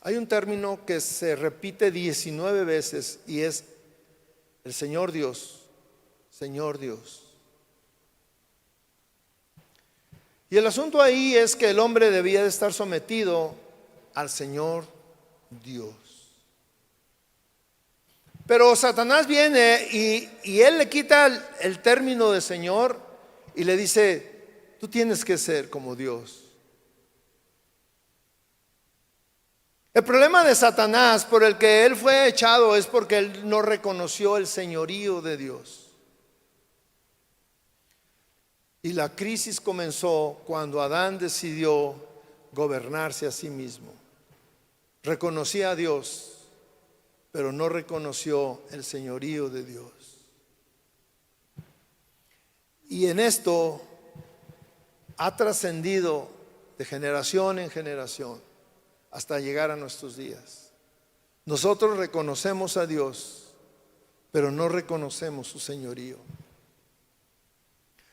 hay un término que se repite 19 veces y es el Señor Dios, Señor Dios. Y el asunto ahí es que el hombre debía de estar sometido al Señor Dios. Pero Satanás viene y él le quita el término de Señor y le dice: tú tienes que ser como Dios. El problema de Satanás por el que él fue echado es porque él no reconoció el señorío de Dios. Y la crisis comenzó cuando Adán decidió gobernarse a sí mismo. Reconocía a Dios, pero no reconoció el señorío de Dios. Y en esto ha trascendido de generación en generación hasta llegar a nuestros días. Nosotros reconocemos a Dios, pero no reconocemos su señorío.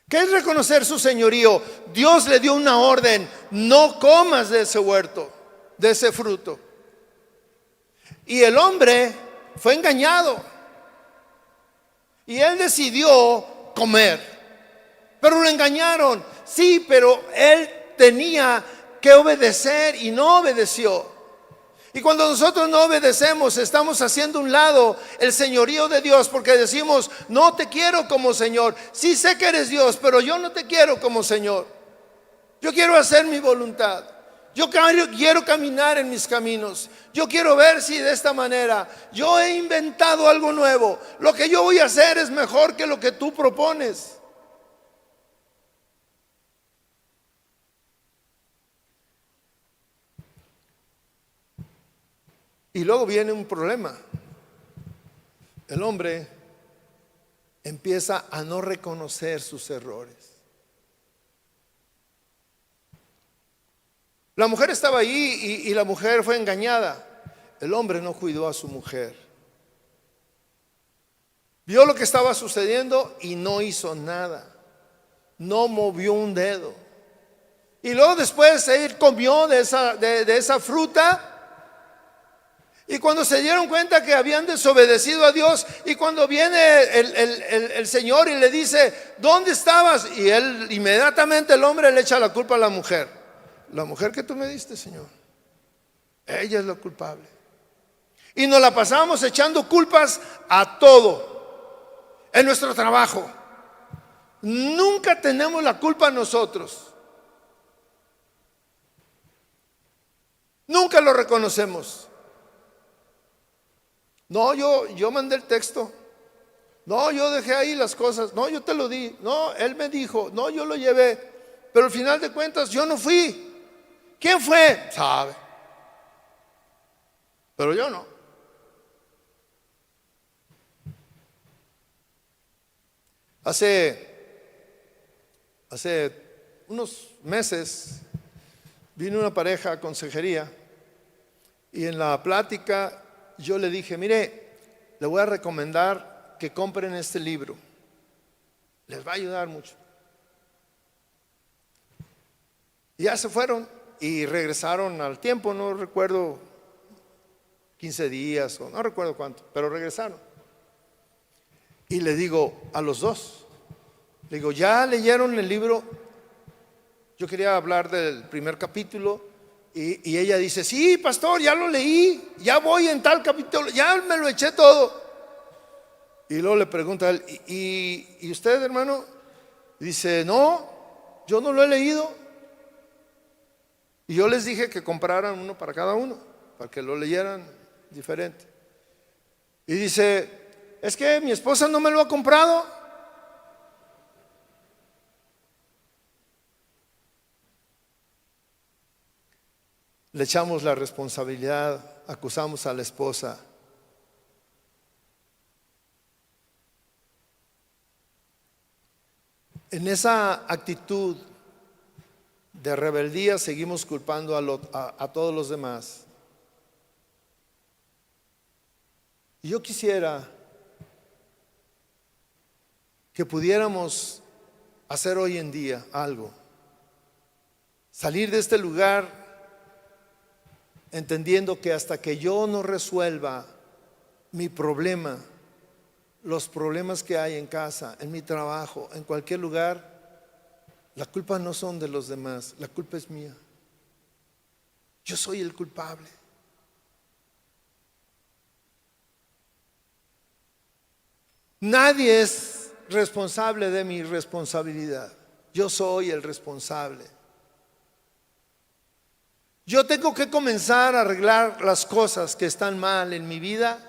¿Qué es reconocer su señorío? Dios le dio una orden: no comas de ese huerto, de ese fruto. Y el hombre fue engañado y él decidió comer, pero lo engañaron. Sí, pero él tenía que obedecer y no obedeció. Y cuando nosotros no obedecemos, estamos haciendo a un lado el señorío de Dios, porque decimos: no te quiero como Señor. Sí sé que eres Dios, pero yo no te quiero como Señor. Yo quiero hacer mi voluntad. Yo quiero caminar en mis caminos. Yo quiero ver si de esta manera yo he inventado algo nuevo. Lo que yo voy a hacer es mejor que lo que tú propones. Y luego viene un problema. El hombre empieza a no reconocer sus errores. La mujer estaba ahí y la mujer fue engañada. El hombre no cuidó a su mujer. Vio lo que estaba sucediendo y no hizo nada. No movió un dedo. Y luego después él comió de esa fruta. Y cuando se dieron cuenta que habían desobedecido a Dios, y cuando viene el Señor y le dice: ¿dónde estabas? Y él inmediatamente, el hombre le echa la culpa a la mujer. La mujer que tú me diste, Señor, ella es la culpable. Y nos la pasamos echando culpas a todo. En nuestro trabajo nunca tenemos la culpa nosotros. Nunca lo reconocemos. No, yo mandé el texto. No, yo dejé ahí las cosas. No, yo te lo di. No, él me dijo. No, yo lo llevé. Pero al final de cuentas yo no fui. ¿Quién fue? Sabe. Pero yo no. Hace unos meses vino una pareja a consejería y en la plática yo le dije: mire, le voy a recomendar que compren este libro, les va a ayudar mucho. Y ya se fueron y regresaron al tiempo, no recuerdo, 15 días o no recuerdo cuánto, pero regresaron. Y le digo a los dos, le digo: ¿ya leyeron el libro? Yo quería hablar del primer capítulo. Y ella dice: sí, pastor, ya lo leí, ya voy en tal capítulo, ya me lo eché todo. Y luego le pregunta a él: ¿y usted, hermano? Dice: no, yo no lo he leído. Y yo les dije que compraran uno para cada uno, para que lo leyeran diferente. Y dice: es que mi esposa no me lo ha comprado. Le echamos la responsabilidad, acusamos a la esposa. En esa actitud de rebeldía seguimos culpando a todos los demás. Y yo quisiera que pudiéramos hacer hoy en día algo. Salir de este lugar entendiendo que hasta que yo no resuelva mi problema, los problemas que hay en casa, en mi trabajo, en cualquier lugar, la culpa no son de los demás, la culpa es mía. Yo soy el culpable. Nadie es responsable de mi responsabilidad. Yo soy el responsable. Yo tengo que comenzar a arreglar las cosas que están mal en mi vida,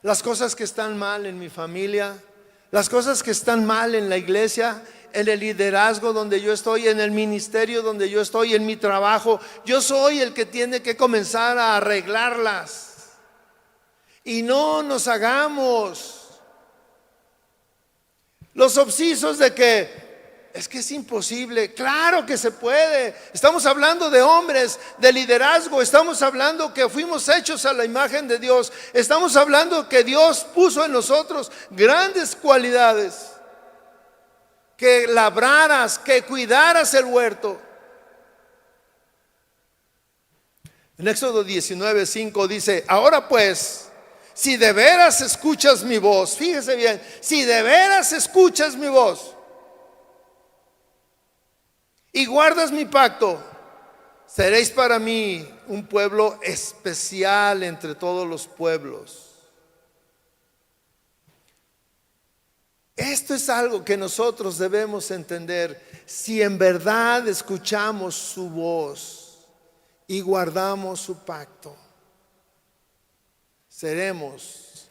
las cosas que están mal en mi familia, las cosas que están mal en la iglesia, en el liderazgo donde yo estoy, en el ministerio donde yo estoy, en mi trabajo. Yo soy el que tiene que comenzar a arreglarlas. Y no nos hagamos los obsesos de que es que es imposible. Claro que se puede. Estamos hablando de hombres, de liderazgo. Estamos hablando que fuimos hechos a la imagen de Dios. Estamos hablando que Dios puso en nosotros grandes cualidades. Que labraras, que cuidaras el huerto. En Éxodo 19:5 dice: ahora pues, si de veras escuchas mi voz, fíjese bien, si de veras escuchas mi voz y guardas mi pacto, seréis para mí un pueblo especial entre todos los pueblos. Esto es algo que nosotros debemos entender. Si en verdad escuchamos su voz y guardamos su pacto, seremos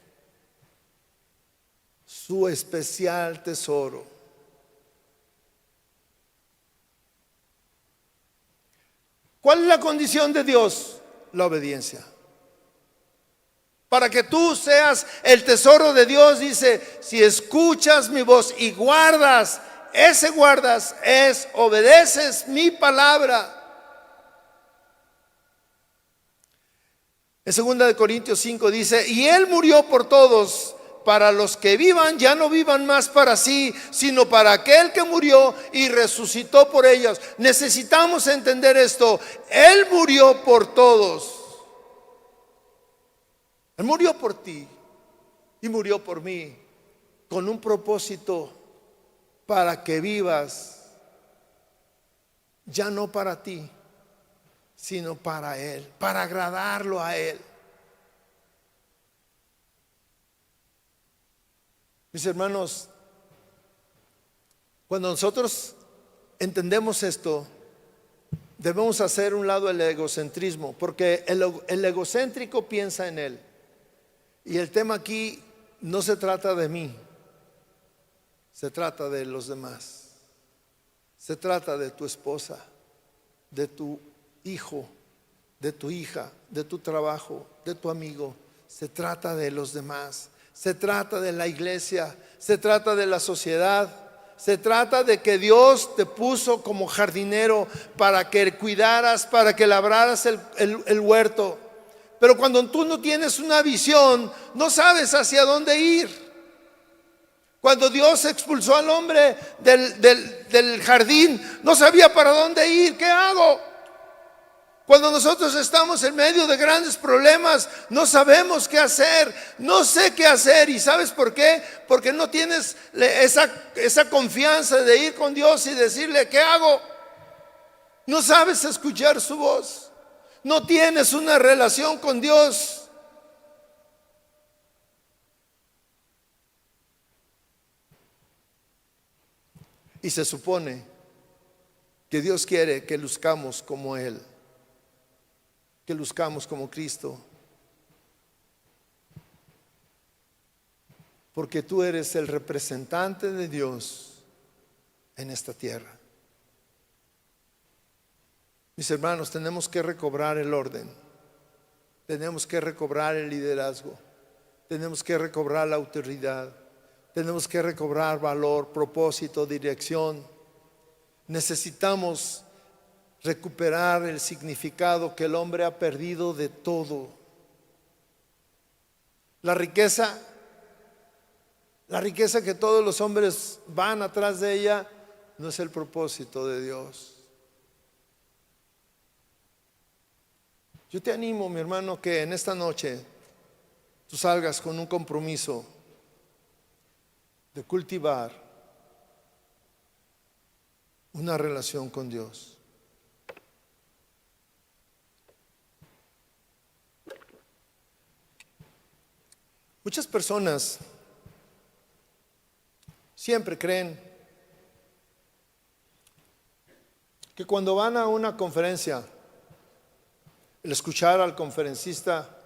su especial tesoro. ¿Cuál es la condición de Dios? La obediencia. Para que tú seas el tesoro de Dios, dice: si escuchas mi voz y guardas, ese guardas es obedeces mi palabra. En 2 Corintios 5 dice: y Él murió por todos, para los que vivan ya no vivan más para sí, sino para aquel que murió y resucitó por ellos. Necesitamos entender esto. Él murió por todos. Él murió por ti y murió por mí, con un propósito: para que vivas ya no para ti, sino para Él, para agradarlo a Él. Mis hermanos, cuando nosotros entendemos esto, debemos hacer un lado el egocentrismo, porque el egocéntrico piensa en él. Y el tema aquí no se trata de mí, se trata de los demás. Se trata de tu esposa, de tu hijo, de tu hija, de tu trabajo, de tu amigo. Se trata de los demás. Se trata de la iglesia, se trata de la sociedad, se trata de que Dios te puso como jardinero para que cuidaras, para que labraras el huerto. Pero cuando tú no tienes una visión, no sabes hacia dónde ir. Cuando Dios expulsó al hombre del jardín, no sabía para dónde ir. ¿Qué hago? Cuando nosotros estamos en medio de grandes problemas, no sabemos qué hacer, no sé qué hacer. ¿Y sabes por qué? Porque no tienes esa confianza de ir con Dios y decirle: ¿qué hago? No sabes escuchar su voz, no tienes una relación con Dios. Y se supone que Dios quiere que luzcamos como Él, que luzcamos como Cristo, porque tú eres el representante de Dios en esta tierra. Mis hermanos, tenemos que recobrar el orden, tenemos que recobrar el liderazgo, tenemos que recobrar la autoridad, tenemos que recobrar valor, propósito, dirección. Necesitamos recuperar el significado que el hombre ha perdido de todo. La riqueza que todos los hombres van atrás de ella, no es el propósito de Dios. Yo te animo, mi hermano, que en esta noche tú salgas con un compromiso de cultivar una relación con Dios. Muchas personas siempre creen que cuando van a una conferencia, el escuchar al conferencista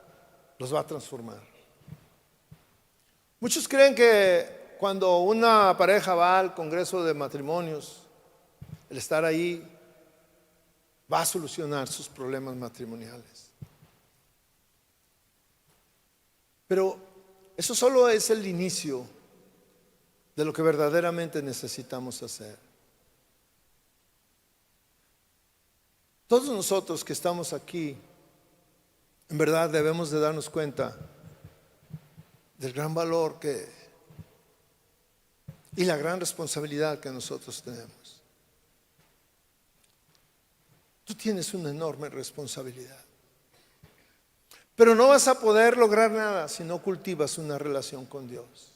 los va a transformar. Muchos creen que cuando una pareja va al congreso de matrimonios, el estar ahí va a solucionar sus problemas matrimoniales. Pero eso solo es el inicio de lo que verdaderamente necesitamos hacer. Todos nosotros que estamos aquí, en verdad debemos de darnos cuenta del gran valor y la gran responsabilidad que nosotros tenemos. Tú tienes una enorme responsabilidad, pero no vas a poder lograr nada si no cultivas una relación con Dios.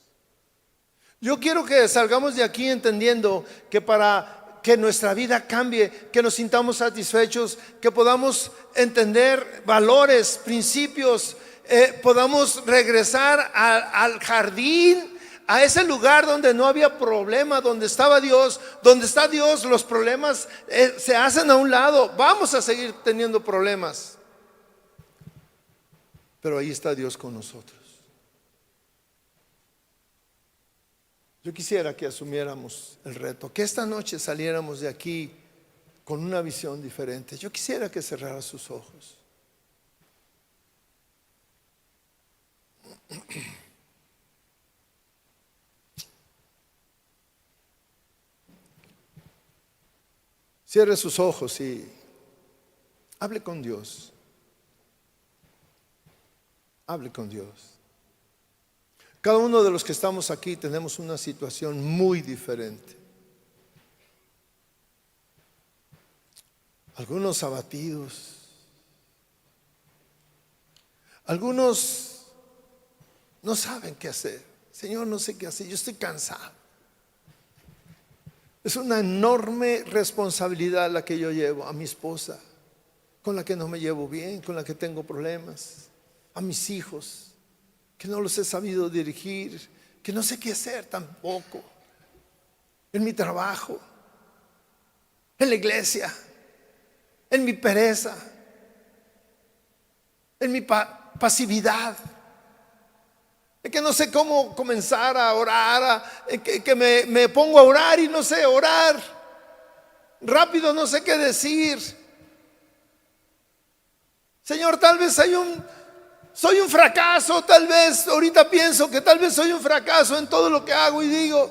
Yo quiero que salgamos de aquí entendiendo que para que nuestra vida cambie, que nos sintamos satisfechos, que podamos entender valores, principios, podamos regresar al jardín, a ese lugar donde no había problema, donde estaba Dios. Donde está Dios, los problemas se hacen a un lado. Vamos a seguir teniendo problemas, pero ahí está Dios con nosotros. Yo quisiera que asumiéramos el reto, que esta noche saliéramos de aquí con una visión diferente. Yo quisiera que cerrara sus ojos. Cierre sus ojos y hable con Dios. Hable con Dios. Cada uno de los que estamos aquí tenemos una situación muy diferente. Algunos abatidos, algunos no saben qué hacer. Señor, no sé qué hacer, yo estoy cansado. Es una enorme responsabilidad la que yo llevo a mi esposa, con la que no me llevo bien, con la que tengo problemas, a mis hijos, que no los he sabido dirigir, que no sé qué hacer tampoco, en mi trabajo, en la iglesia, en mi pereza, en mi pasividad, en que no sé cómo comenzar a orar, que me pongo a orar y no sé orar rápido, no sé qué decir. Señor, tal vez soy un fracaso, tal vez ahorita pienso que tal vez soy un fracaso en todo lo que hago y digo.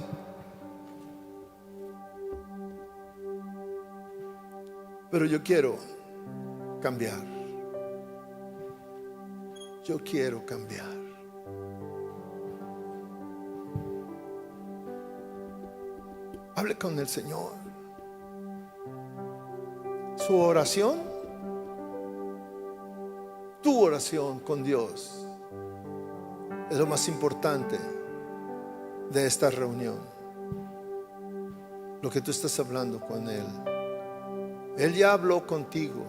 Pero yo quiero cambiar. Yo quiero cambiar. Hable con el Señor. Su oración, tu oración con Dios es lo más importante de esta reunión. Lo que tú estás hablando con Él. Él ya habló contigo.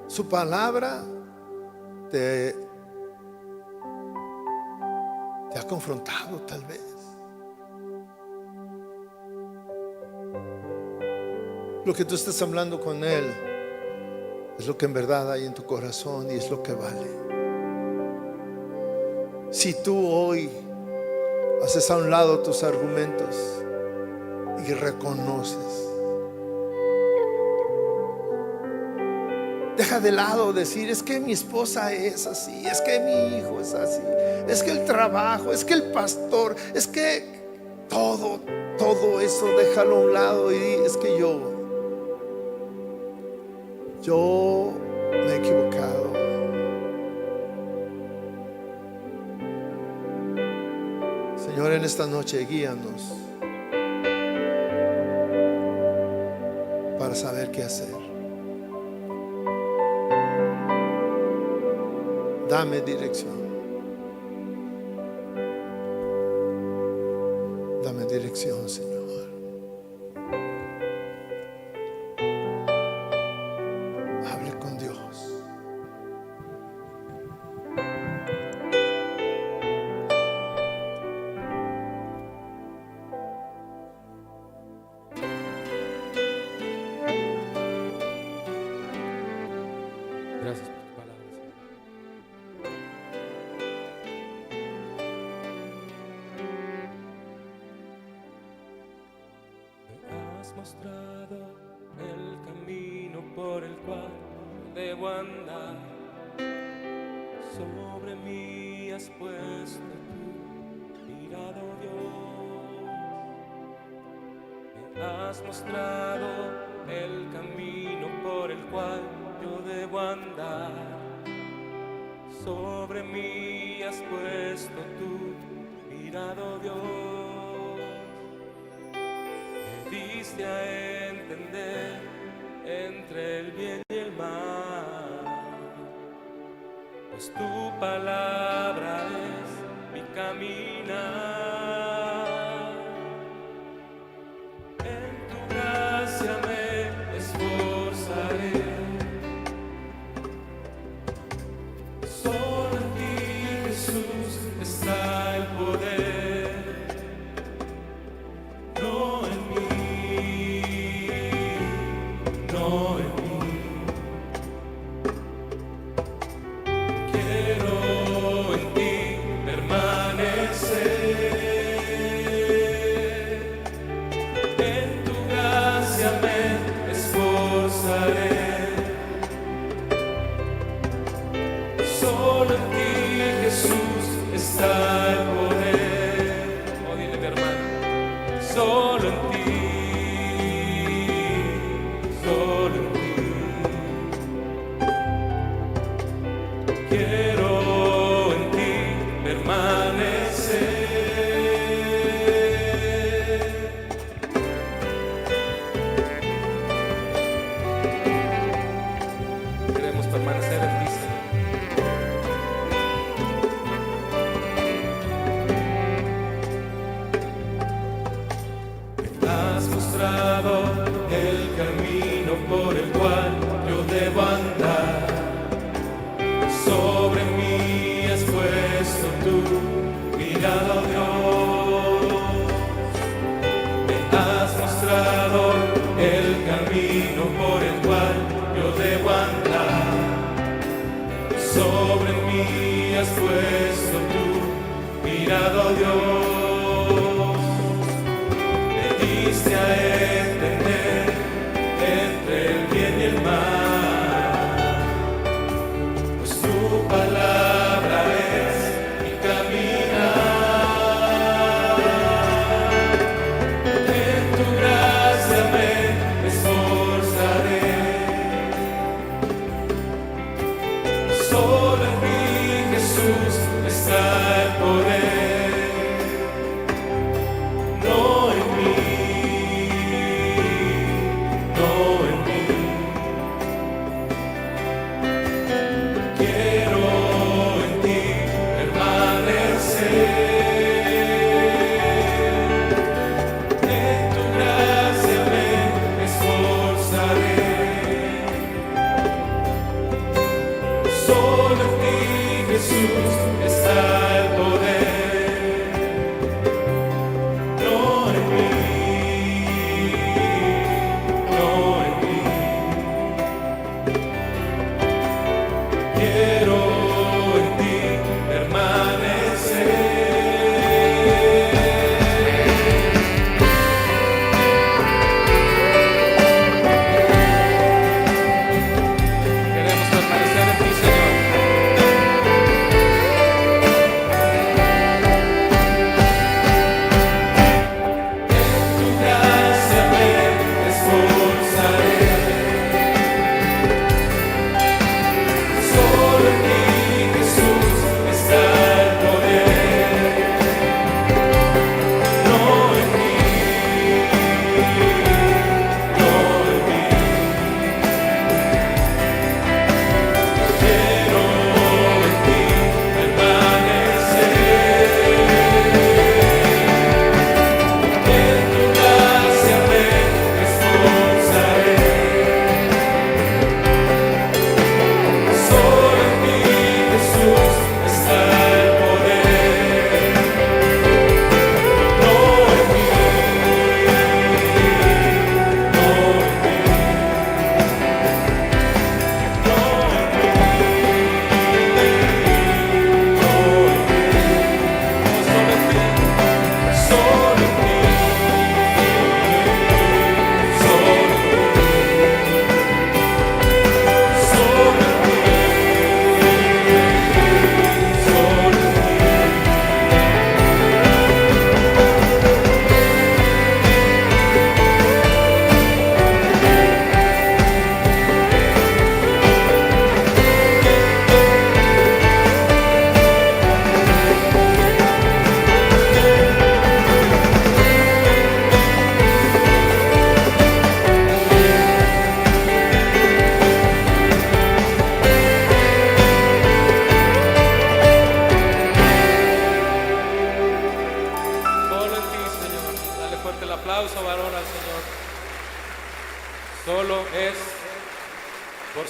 Su palabra te ha confrontado tal vez. Lo que tú estás hablando con Él es lo que en verdad hay en tu corazón y es lo que vale. Si tú hoy haces a un lado tus argumentos y reconoces, deja de lado decir: es que mi esposa es así, es que mi hijo es así, es que el trabajo, es que el pastor, es que todo eso déjalo a un lado y es que yo. yo me he equivocado. Señor, en esta noche guíanos para saber qué hacer. Dame dirección. Dame dirección, Señor. Hable con Dios. Gracias por tu palabra, Señor. Me has mostrado el camino por el cual debo andar. Sobre mí has puesto tu mirada, oh Dios. Me has mostrado el camino por el cual yo debo andar. Sobre mí has puesto tu mirada, oh Dios. Me diste a entender entre el bien y el mal, pues tu palabra es mi caminar. En tu gracia me esforzaré. Solo en ti, Jesús, está el poder, no en mí, no en mí. Quiero en ti permanecer. En tu gracia me esforzaré. Solo en ti, Jesús, está el poder. Oh, dile, mi hermano. Solo en ti, solo en ti. Quiero en ti permanecer. Queremos permanecer en ti, Señor. Has mostrado el camino por el cual yo debo andar. Sobre mí has puesto tu mirada, oh Dios. Me has mostrado el camino por el cual yo debo andar. Sobre mí has puesto tu mirada, oh Dios. Diste a entender entre el bien y el mal, pues tu palabra es mi caminar. En tu gracia me esforzaré. Solo en ti, Jesús, está el poder. No en mí, no en mí. Quiero en ti permanecer. En tu gracia me esforzaré. Solo en ti, Jesús, está el poder. No en mí, no en mí. Quiero en ti permanecer. Queremos permanecer en ti, Señor. En tu gracia me esforzaré.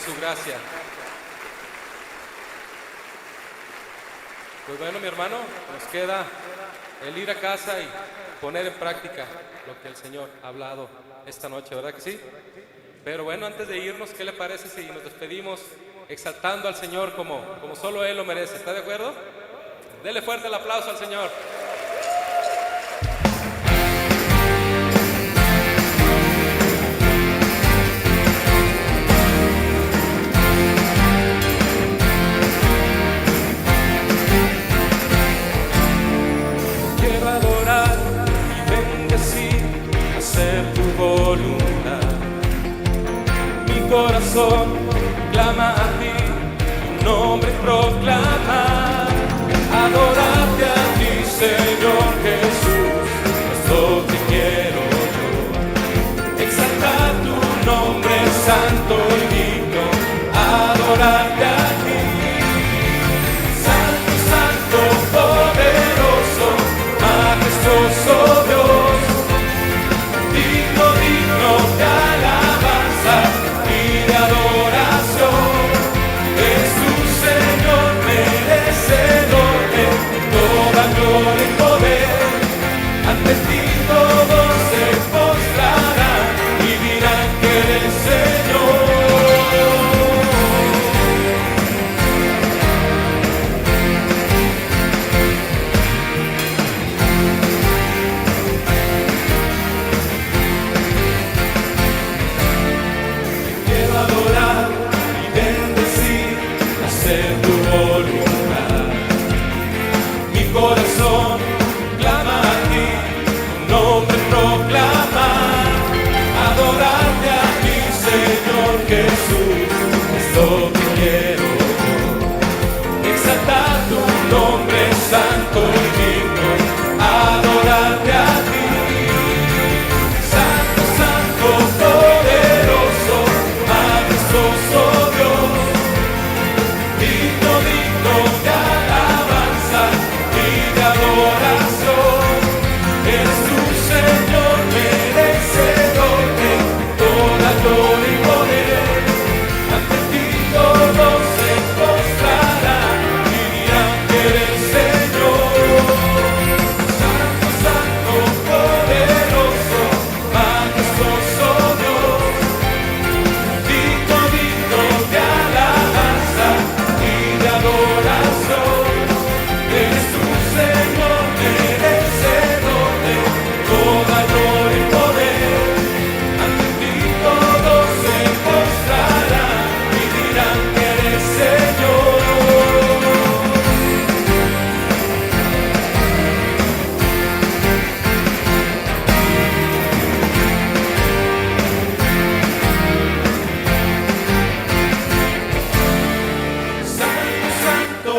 su gracia. Pues bueno, mi hermano, nos queda el ir a casa y poner en práctica lo que el Señor ha hablado esta noche, ¿verdad que sí? Pero bueno, antes de irnos, ¿qué le parece si nos despedimos exaltando al Señor como solo Él lo merece? ¿Está de acuerdo? Dele fuerte el aplauso al Señor. Quiero adorar y bendecir, hacer tu voluntad. Mi corazón clama a ti, tu nombre proclamar. Adorarte a ti, Señor Jesús, esto te quiero yo. Exaltar tu nombre santo y digno, adorarte a ti. Santo, santo, poderoso, majestuoso Dios, digno, digno de alabanza y de adoración. Es tu Señor merecedor de toda gloria y poder. Ante ti todos se postrarán y dirán que eres Señor. Quiero adorar y bendecir, hacer tu voluntad. Mi corazón clama a ti, tu nombre proclamar. Adorarte a ti, Señor Jesús, esto que quiero yo. Exaltar tu nombre santo y digno, adorarte a ti. Santo, santo, poderoso, majestuoso Dios, digno, digno de alabanza y de adoración. Eres tu Señor merecedor de toda gloria y poder. Ante ti todos se postrarán y dirán que eres Señor. Santo, santo, poderoso, majestuoso Dios, digno, digno de alabanza y de adoración. Eres tu Señor merecedor de toda gloria y poder. Ante ti todos se postrarán y dirán que eres Señor. Santo, santo,